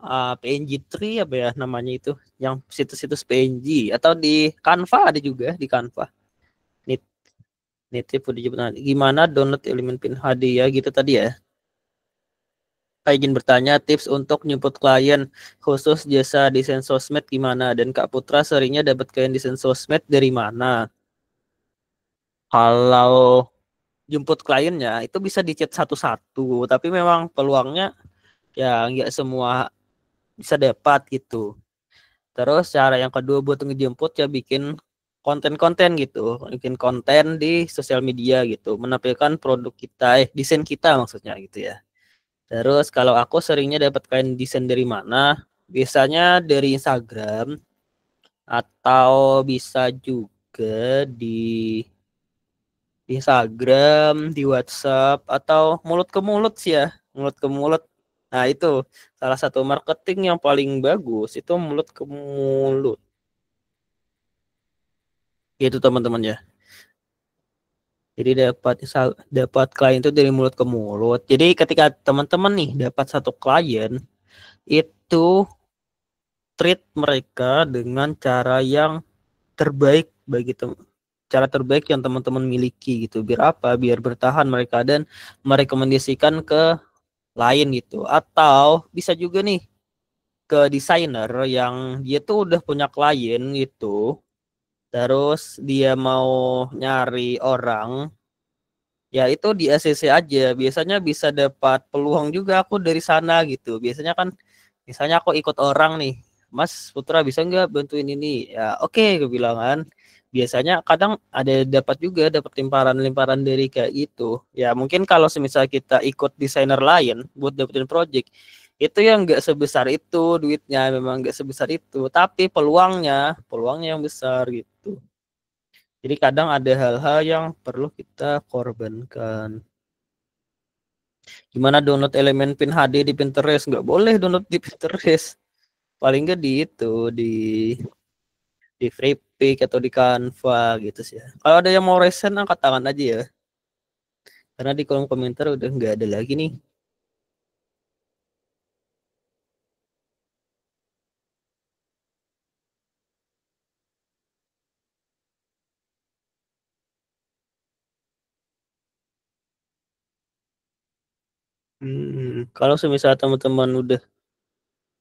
PNG3 apa ya namanya itu yang situs-situs PNG atau di Canva ada juga di Canva. Nit Nitip nanti. Gimana download elemen pin HD ya gitu tadi ya. Saya izin bertanya tips untuk nyebut klien khusus jasa desain sosmed gimana dan Kak Putra seringnya dapat klien desain sosmed dari mana? Kalau jemput kliennya itu bisa di-chat satu-satu, tapi memang peluangnya ya nggak semua bisa dapat gitu. Terus cara yang kedua buat ngejemput ya bikin konten-konten gitu, bikin konten di sosial media gitu, menampilkan produk kita, desain kita maksudnya gitu ya. Terus kalau aku seringnya dapatkan desain dari mana? Biasanya dari Instagram atau bisa juga di Instagram, di WhatsApp atau mulut ke mulut sih ya, mulut ke mulut. Nah, itu salah satu marketing yang paling bagus itu mulut ke mulut. Gitu teman-teman ya. Jadi dapat klien itu dari mulut ke mulut. Jadi ketika teman-teman nih dapat satu klien itu treat mereka dengan cara yang terbaik bagi cara terbaik yang teman-teman miliki gitu. Biar apa? Biar bertahan mereka dan merekomendasikan ke lain gitu. Atau bisa juga nih ke desainer yang dia tuh udah punya klien gitu. Terus dia mau nyari orang, ya itu di ACC aja. Biasanya bisa dapat peluang juga aku dari sana gitu. Biasanya kan misalnya aku ikut orang nih, Mas Putra bisa nggak bantuin ini? Ya oke, gue bilang kan. Biasanya kadang ada dapat juga dapat limparan-limparan dari kayak gitu. Ya mungkin kalau semisal kita ikut desainer lain buat dapetin project, itu yang nggak sebesar itu duitnya, memang nggak sebesar itu. Tapi peluangnya yang besar gitu. Jadi kadang ada hal-hal yang perlu kita korbankan. Gimana download elemen pin HD di Pinterest? Nggak boleh download di Pinterest. Paling nggak di itu, di Freepik atau di Canva gitu sih ya. Kalau ada yang mau resen, angkat tangan aja ya. Karena di kolom komentar udah nggak ada lagi nih. Kalau semisal teman-teman udah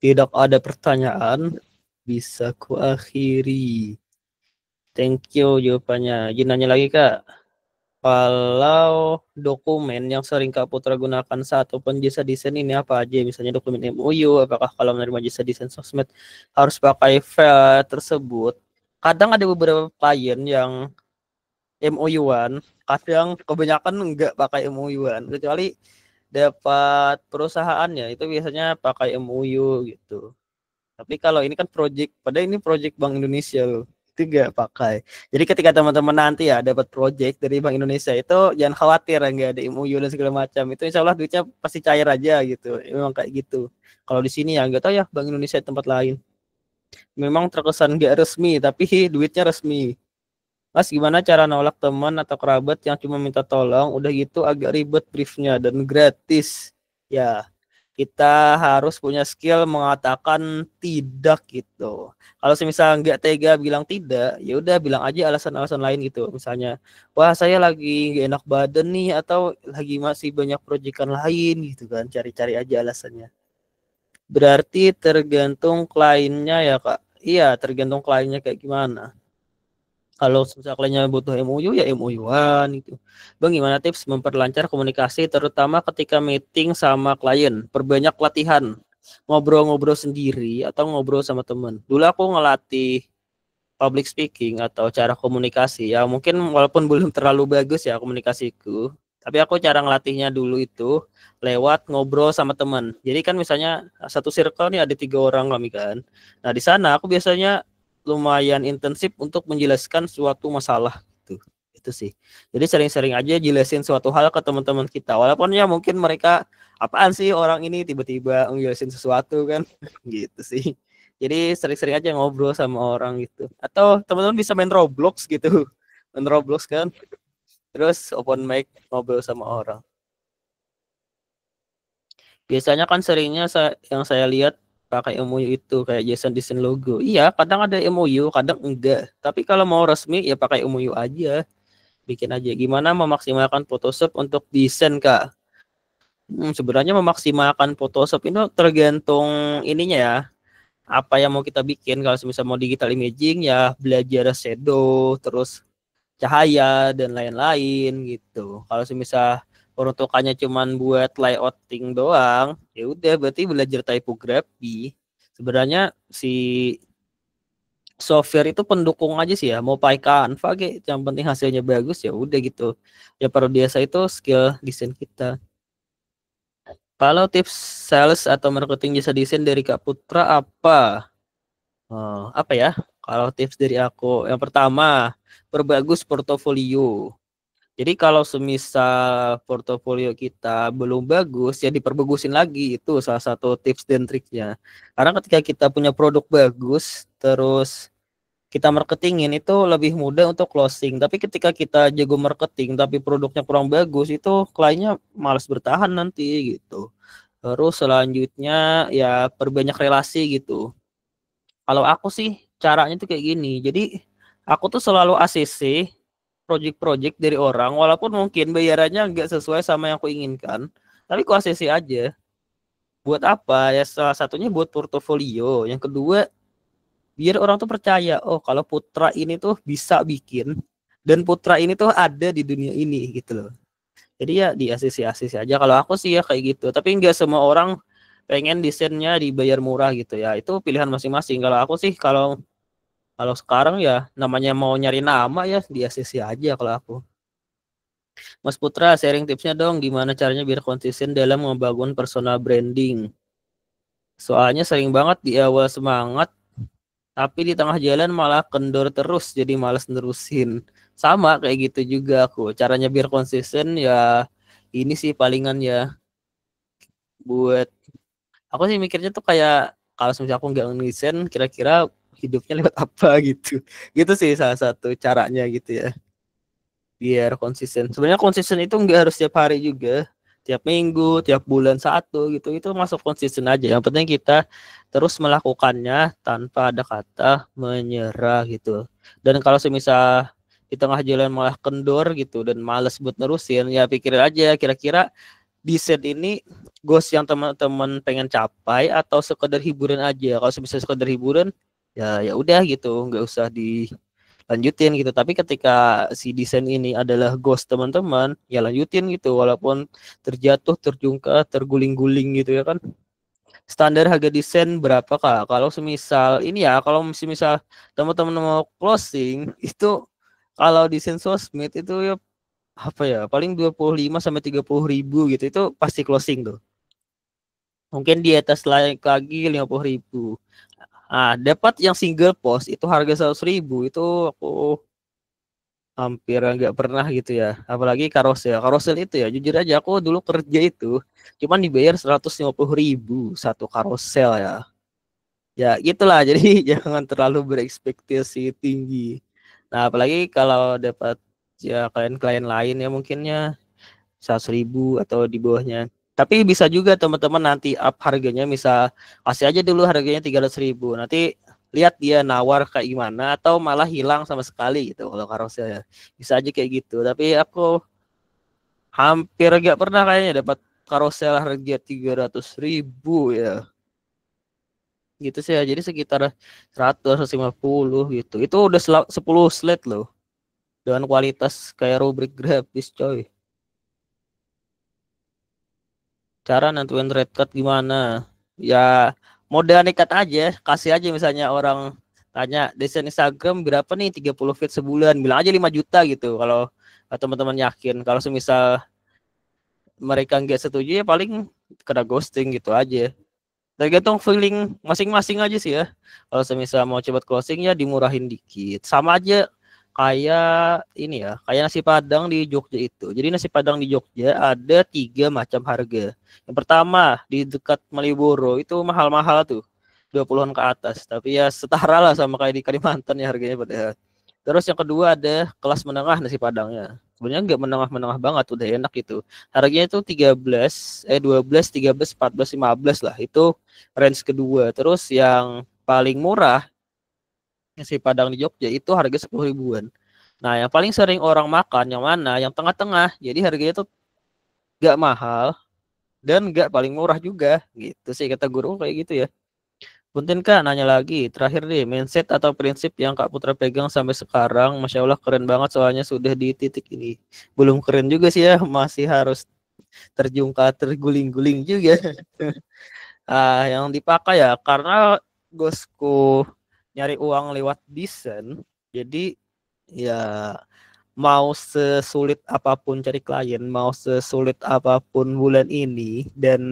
tidak ada pertanyaan, bisa ku akhiri. Thank you jawabannya. Izin nanya lagi Kak. Kalau dokumen yang sering Kak Putra gunakan saat open jasa desain ini apa aja? Misalnya dokumen MOU, apakah kalau menerima jasa desain sosmed harus pakai file tersebut? Kadang ada beberapa klien yang MOU-an, kadang kebanyakan enggak pakai MOU-an, kecuali dapat perusahaannya itu biasanya pakai MOU gitu. Tapi kalau ini kan project, padahal ini project Bank Indonesia loh. Itu nggak pakai. Jadi ketika teman-teman nanti ya dapat project dari Bank Indonesia itu jangan khawatir ya nggak ada MOU dan segala macam. Itu insya Allah duitnya pasti cair aja gitu. Memang kayak gitu. Kalau di sini ya nggak tahu ya Bank Indonesia di tempat lain. Memang terkesan nggak resmi tapi duitnya resmi. Mas gimana cara nolak teman atau kerabat yang cuma minta tolong? Udah gitu agak ribet briefnya dan gratis. Ya, kita harus punya skill mengatakan tidak gitu. Kalau semisal nggak tega bilang tidak, ya udah bilang aja alasan-alasan lain gitu. Misalnya, wah saya lagi nggak enak badan nih atau lagi masih banyak proyekan lain gitu kan. Cari-cari aja alasannya. Berarti tergantung kliennya ya Kak. Iya, tergantung kliennya kayak gimana. Kalau misalnya butuh MOU ya MOU-an gitu. Bang, gimana tips memperlancar komunikasi terutama ketika meeting sama klien? Perbanyak latihan. Ngobrol-ngobrol sendiri atau ngobrol sama teman. Dulu aku ngelatih public speaking atau cara komunikasi. Ya mungkin walaupun belum terlalu bagus ya komunikasiku. Tapi aku cara ngelatihnya dulu itu lewat ngobrol sama teman. Jadi kan misalnya satu circle nih ada 3 orang kami kan. Nah di sana aku biasanya lumayan intensif untuk menjelaskan suatu masalah gitu. Itu sih. Jadi sering-sering aja jelasin suatu hal ke teman-teman kita. Walaupun ya mungkin mereka apaan sih orang ini tiba-tiba ngejelasin sesuatu kan gitu sih. Jadi sering-sering aja ngobrol sama orang gitu. Atau teman-teman bisa main Roblox gitu. Main Roblox kan. Terus open mic ngobrol sama orang. Biasanya kan seringnya yang saya lihat pakai MOU itu kayak Jason desain logo. Iya, kadang ada MOU, kadang enggak. Tapi kalau mau resmi ya pakai MOU aja. Bikin aja. Gimana memaksimalkan Photoshop untuk desain, Kak? Sebenarnya memaksimalkan Photoshop itu tergantung ininya ya. Apa yang mau kita bikin. Kalau misalnya mau digital imaging ya belajar shadow, terus cahaya dan lain-lain gitu. Kalau misal peruntukannya cuman buat layouting doang, ya udah berarti belajar typography. Sebenarnya si software itu pendukung aja sih ya. Mau pakai Canva kayak yang penting hasilnya bagus ya udah gitu. Ya pada biasa itu skill desain kita. Kalau tips sales atau marketing jasa desain dari Kak Putra apa? Apa ya? Kalau tips dari aku, yang pertama, perbagus portofolio. Jadi kalau semisal portofolio kita belum bagus, ya diperbagusin lagi. Itu salah satu tips dan triknya. Karena ketika kita punya produk bagus, terus kita marketingin itu lebih mudah untuk closing. Tapi ketika kita jago marketing, tapi produknya kurang bagus, itu kliennya malas bertahan nanti gitu. Terus selanjutnya ya perbanyak relasi gitu. Kalau aku sih caranya tuh kayak gini. Jadi aku tuh selalu ACC project-project dari orang, walaupun mungkin bayarannya nggak sesuai sama yang aku inginkan, tapi aku ACC aja. Buat apa? Ya salah satunya buat portofolio. Yang kedua, biar orang tuh percaya, oh kalau Putra ini tuh bisa bikin, dan Putra ini tuh ada di dunia ini gitu loh. Jadi ya di ACC aja. Kalau aku sih ya kayak gitu. Tapi nggak semua orang pengen desainnya dibayar murah gitu ya. Itu pilihan masing-masing. Kalau aku sih kalau kalau sekarang ya namanya mau nyari nama ya di ACC aja kalau aku. Mas Putra, sharing tipsnya dong gimana caranya biar konsisten dalam membangun personal branding. Soalnya sering banget di awal semangat, tapi di tengah jalan malah kendor terus jadi malas nerusin. Sama kayak gitu juga aku. Caranya biar konsisten ya ini sih palingan ya buat aku sih mikirnya tuh kayak kalau misalnya aku nggak ngedesain kira-kira hidupnya lewat apa gitu. Gitu sih salah satu caranya gitu ya. Biar konsisten. Sebenarnya konsisten itu nggak harus tiap hari juga, tiap minggu, tiap bulan satu gitu, itu masuk konsisten aja. Yang penting kita terus melakukannya tanpa ada kata menyerah gitu. Dan kalau semisal di tengah jalan malah kendor gitu dan males buat nerusin, ya pikirin aja kira-kira desain ini goals yang teman-teman pengen capai atau sekedar hiburan aja. Kalau semisal sekedar hiburan, ya ya udah gitu, nggak usah di lanjutin gitu. Tapi ketika si desain ini adalah ghost teman-teman, ya lanjutin gitu walaupun terjatuh, terjungkal, terguling-guling gitu ya kan. Standar harga desain berapa Kak? Kalau semisal ini ya, kalau semisal teman-teman mau closing itu kalau desain sosmed itu ya apa ya, paling 25 sampai 30 ribu gitu. Itu pasti closing tuh. Mungkin di atas lagi 50 ribu. Ah, dapat yang single post itu harga 100 ribu itu aku hampir nggak pernah gitu ya, apalagi karosel itu ya, jujur aja aku dulu kerja itu cuman dibayar 150 ribu satu karosel ya, ya gitulah. Jadi jangan terlalu berekspektasi tinggi. Nah apalagi kalau dapat ya klien-klien lain ya mungkinnya 100 ribu atau di bawahnya. Tapi bisa juga teman-teman nanti up harganya, misal kasih aja dulu harganya 300 ribu, nanti lihat dia nawar kayak gimana atau malah hilang sama sekali gitu kalau karosel ya. Bisa aja kayak gitu. Tapi aku hampir gak pernah kayaknya dapat karosel harga 300 ribu ya. Gitu sih ya. Jadi sekitar 150 gitu. Itu udah 10 slide loh. Dengan kualitas kayak rubrik grafis coy. Cara nentuin red card gimana? Ya modal nekat aja, kasih aja misalnya orang tanya desain Instagram berapa nih 30 feet sebulan, bilang aja 5 juta gitu. Kalau teman-teman yakin, kalau semisal mereka nggak setuju ya paling kena ghosting gitu aja. Tergantung feeling masing-masing aja sih ya. Kalau semisal mau cepat closing ya dimurahin dikit. Sama aja kayak ini ya, kayak nasi Padang di Jogja itu. Jadi nasi Padang di Jogja ada 3 macam harga. Yang pertama di dekat Malioboro itu mahal-mahal tuh, 20-an ke atas. Tapi ya setara lah sama kayak di Kalimantan ya harganya padahal. Terus yang kedua ada kelas menengah nasi Padangnya. Sebenarnya nggak menengah-menengah banget, udah enak itu. Harganya itu 12, 13, 14, 15 lah. Itu range kedua. Terus yang paling murah nasi Padang di Jogja itu harga 10 ribuan. Nah, yang paling sering orang makan yang mana? Yang tengah-tengah. Jadi harganya itu nggak mahal dan nggak paling murah juga. Gitu sih kata guru kayak gitu ya. Punten Kak, nanya lagi. Terakhir nih, mindset atau prinsip yang Kak Putra pegang sampai sekarang. Masya Allah keren banget soalnya sudah di titik ini. Belum keren juga sih ya, masih harus terjungkal, terguling-guling juga. Yang dipakai ya, karena bosku nyari uang lewat desain. Jadi ya mau sesulit apapun cari klien, mau sesulit apapun bulan ini dan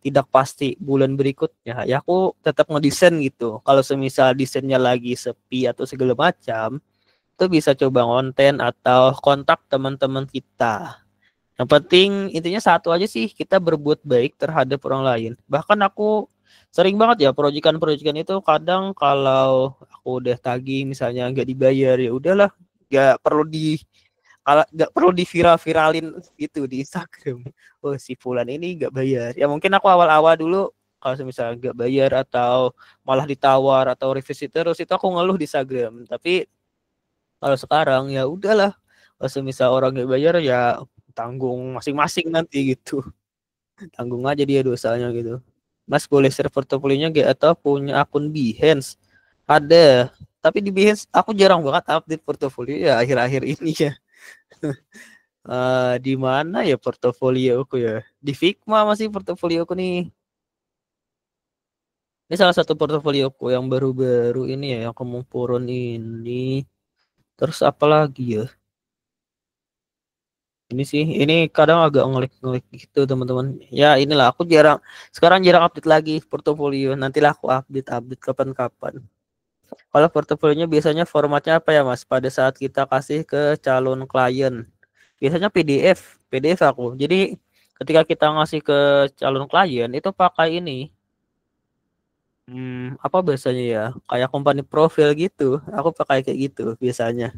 tidak pasti bulan berikutnya, ya aku tetap ngedesain gitu. Kalau semisal desainnya lagi sepi atau segala macam, itu bisa coba konten atau kontak teman-teman kita. Yang penting intinya satu aja sih, kita berbuat baik terhadap orang lain. Bahkan aku sering banget ya proyekan-proyekan itu kadang kalau aku udah tagih misalnya nggak dibayar ya udahlah, nggak perlu di kalau nggak perlu diviral-viralin gitu di Instagram. Oh si Fulan ini nggak bayar. Ya mungkin aku awal-awal dulu kalau misalnya nggak bayar atau malah ditawar atau revisi terus itu aku ngeluh di Instagram. Tapi Kalau sekarang ya udahlah, kalau semisal orang nggak bayar ya tanggung masing-masing nanti gitu. Tanggung aja dia dosanya gitu. Mas boleh share portofolionya gak atau punya akun Behance? Ada, tapi di Behance aku jarang banget update portofolio ya akhir-akhir ini ya. Di mana ya portofolioku ya? Di Figma masih portofolioku nih. Ini salah satu portofolioku yang baru-baru ini ya, yang Kemungpurun ini. Terus apa lagi ya? Ini sih, ini kadang agak ngelik-ngelik gitu teman-teman. Ya inilah aku sekarang jarang update lagi portofolio. Nantilah aku update kapan-kapan. Kalau portofolionya biasanya formatnya apa ya Mas? Pada saat kita kasih ke calon klien. Biasanya PDF aku. Jadi ketika kita ngasih ke calon klien itu pakai ini. Apa biasanya ya? Kayak company profile gitu. Aku pakai kayak gitu biasanya.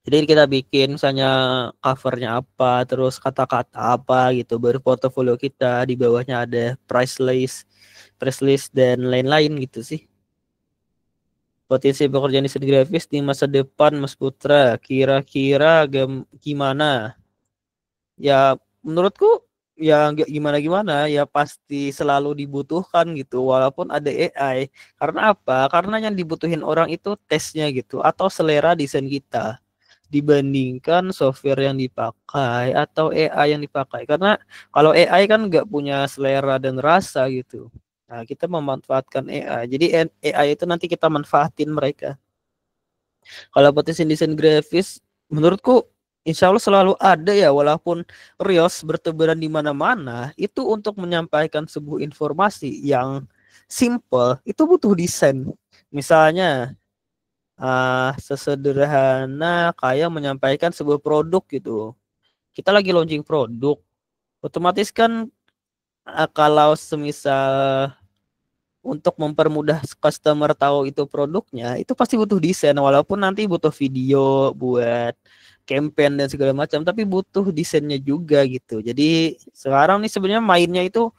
Jadi kita bikin misalnya covernya apa, terus kata-kata apa gitu, baru portofolio kita di bawahnya ada price list dan lain-lain gitu sih. Potensi pekerjaan desain grafis di masa depan, Mas Putra, kira-kira gimana? Ya menurutku ya nggak gimana-gimana, ya pasti selalu dibutuhkan gitu, walaupun ada AI. Karena apa? Karena yang dibutuhin orang itu tesnya gitu, atau selera desain kita dibandingkan software yang dipakai atau AI yang dipakai. Karena kalau AI kan nggak punya selera dan rasa gitu. Nah, kita memanfaatkan AI. Jadi AI itu nanti kita manfaatin mereka. Kalau potensi desain grafis, menurutku insya Allah selalu ada ya, walaupun Rios bertebaran di mana-mana, itu untuk menyampaikan sebuah informasi yang simple, itu butuh desain. Misalnya, sesederhana kayak menyampaikan sebuah produk gitu. Kita lagi launching produk, otomatis kan kalau semisal untuk mempermudah customer tahu itu produknya, itu pasti butuh desain, walaupun nanti butuh video buat campaign dan segala macam, tapi butuh desainnya juga gitu. Jadi sekarang nih sebenarnya mainnya itu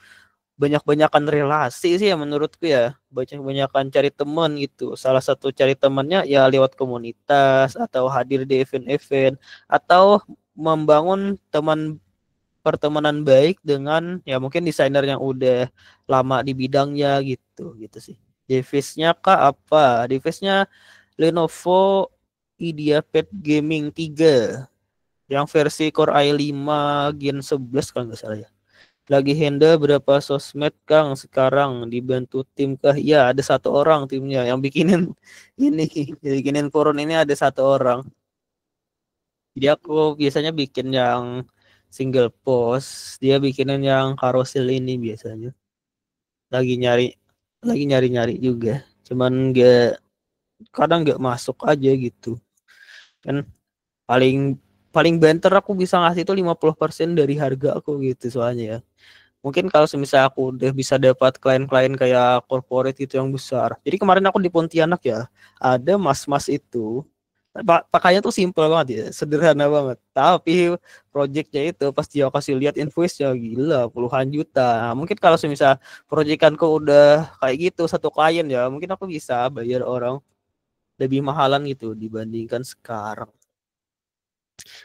banyak-banyakan relasi sih ya menurutku ya, banyak-banyakan cari teman gitu. Salah satu cari temannya ya lewat komunitas atau hadir di event-event atau membangun pertemanan baik dengan ya mungkin desainer yang udah lama di bidangnya gitu gitu sih. Device-nya kak apa? Device-nya Lenovo IdeaPad Gaming 3 yang versi Core i5 Gen 11 kalau nggak salah ya. Lagi handle berapa sosmed Kang sekarang, dibantu tim kah? Ya ada satu orang timnya yang bikinin ini, bikinin forum ini ada satu orang. Jadi aku biasanya bikin yang single post, dia bikinin yang carousel ini biasanya. Lagi nyari nyari juga. Cuman kadang nggak masuk aja gitu. Kan paling paling banter aku bisa ngasih itu 50% dari harga aku gitu soalnya ya. Mungkin kalau semisal aku udah bisa dapat klien-klien kayak corporate gitu yang besar. Jadi kemarin aku di Pontianak ya, ada mas-mas itu pakainya tuh simple banget ya, sederhana banget. Tapi projectnya itu pas dia kasih lihat invoice-nya gila puluhan juta. Nah, mungkin kalau semisal proyekanku udah kayak gitu satu klien ya, mungkin aku bisa bayar orang lebih mahalan gitu dibandingkan sekarang.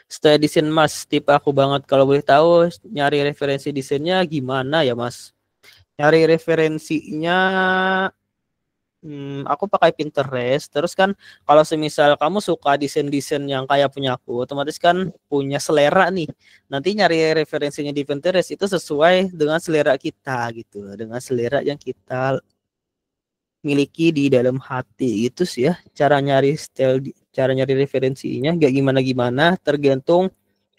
Style desain Mas, tipe aku banget. Kalau boleh tahu nyari referensi desainnya gimana ya Mas? Nyari referensinya, aku pakai Pinterest. Terus kan kalau semisal kamu suka desain-desain yang kayak punya aku, otomatis kan punya selera nih. Nanti nyari referensinya di Pinterest itu sesuai dengan selera kita gitu, dengan selera yang kita miliki di dalam hati itu sih ya. Cara nyari referensinya nggak gimana-gimana, tergantung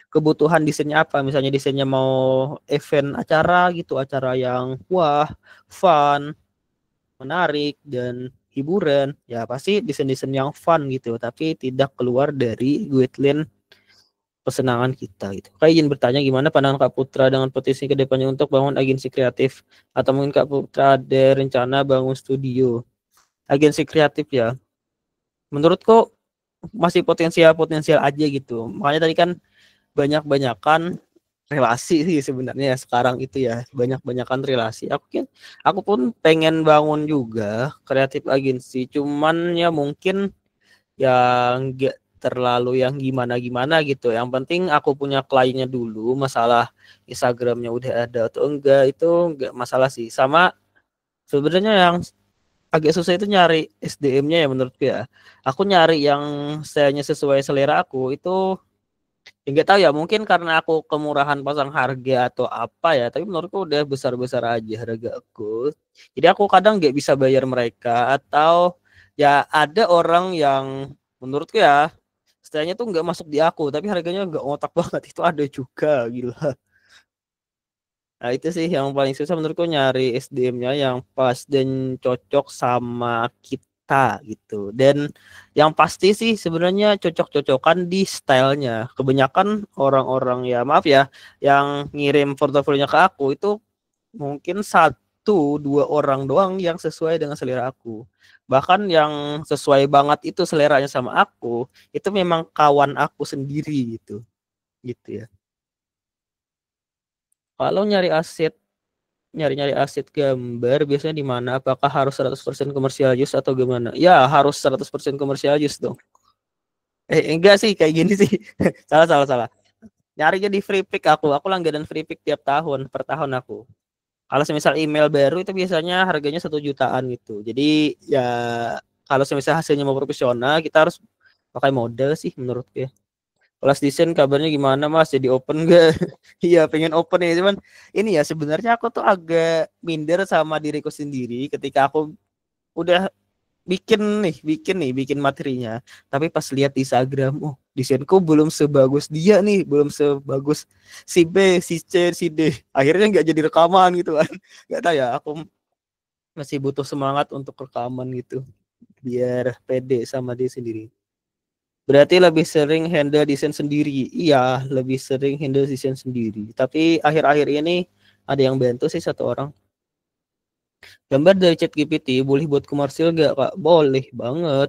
kebutuhan desainnya apa. Misalnya desainnya mau event acara gitu, acara yang wah, fun, menarik dan hiburan, ya pasti desain-desain yang fun gitu, tapi tidak keluar dari guideline kesenangan kita gitu. Kayak ingin bertanya gimana pandangan Kak Putra dengan potensi kedepannya untuk bangun agensi kreatif, atau mungkin Kak Putra ada rencana bangun studio agensi kreatif ya. Menurutku masih potensial aja gitu. Makanya tadi kan banyak-banyakan relasi sih sebenarnya sekarang itu ya, banyak-banyakan relasi. Aku pun pengen bangun juga kreatif agency, cuman ya mungkin yang enggak terlalu yang gimana-gimana gitu. Yang penting aku punya kliennya dulu, masalah Instagramnya udah ada atau enggak itu enggak masalah sih. Sama sebenarnya yang agak susah itu nyari SDM-nya ya menurutku ya. Aku nyari yang sayanya sesuai selera aku itu ya nggak tahu ya, mungkin karena aku kemurahan pasang harga atau apa ya, tapi menurutku udah besar-besar aja harga aku. Jadi aku kadang nggak bisa bayar mereka, atau ya ada orang yang menurutku ya stylenya tuh nggak masuk di aku tapi harganya nggak ngotak banget, itu ada juga, gila. Nah itu sih yang paling susah menurutku, nyari SDM-nya yang pas dan cocok sama kita gitu. Dan yang pasti sih sebenarnya cocok-cocokan di stylenya. Kebanyakan orang-orang ya maaf ya yang ngirim portofolionya ke aku itu mungkin satu dua orang doang yang sesuai dengan selera aku. Bahkan yang sesuai banget itu seleranya sama aku itu memang kawan aku sendiri gitu. Gitu ya. Kalau nyari-nyari aset gambar biasanya di mana? Apakah harus 100% komersial use atau gimana? Ya, harus 100% komersial use dong. Enggak sih kayak gini sih. Salah, salah, salah. Nyarinya di free pick aku. Aku langganan free pick tiap tahun, per tahun aku. Kalau semisal email baru itu biasanya harganya 1 jutaan gitu. Jadi ya kalau semisal hasilnya mau profesional, kita harus pakai modal sih menurutku ya. Kelas desain kabarnya gimana Mas? Jadi open gak? Iya pengen open ya, cuman ini ya sebenarnya aku tuh agak minder sama diriku sendiri ketika aku udah bikin materinya. Tapi pas lihat di Instagram, oh desainku belum sebagus dia nih, belum sebagus si B, si C, si D. Akhirnya nggak jadi rekaman gitu kan. Nggak tahu ya, aku masih butuh semangat untuk rekaman gitu biar pede sama dia sendiri. Berarti lebih sering handle desain sendiri. Iya, lebih sering handle desain sendiri. Tapi akhir-akhir ini ada yang bantu sih, satu orang. Gambar dari ChatGPT boleh buat komersil gak, Kak? Boleh banget.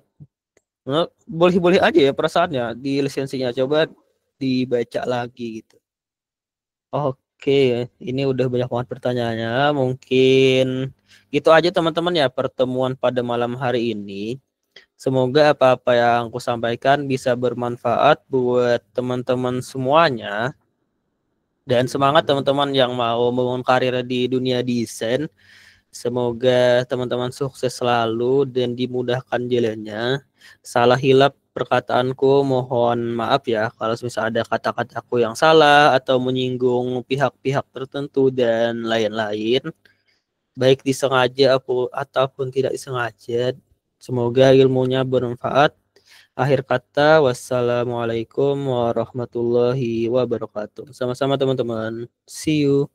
Nah, boleh-boleh aja ya perasaannya di lisensinya. Coba dibaca lagi gitu. Oke, ini udah banyak banget pertanyaannya. Mungkin gitu aja teman-teman ya pertemuan pada malam hari ini. Semoga apa-apa yang aku sampaikan bisa bermanfaat buat teman-teman semuanya. Dan semangat teman-teman yang mau membangun karir di dunia desain. Semoga teman-teman sukses selalu dan dimudahkan jalannya. Salah hilap perkataanku, mohon maaf ya kalau misalnya ada kata-kataku yang salah atau menyinggung pihak-pihak tertentu dan lain-lain. Baik disengaja ataupun tidak disengaja. Semoga ilmunya bermanfaat. Akhir kata, wassalamualaikum warahmatullahi wabarakatuh. Sama-sama teman-teman. See you.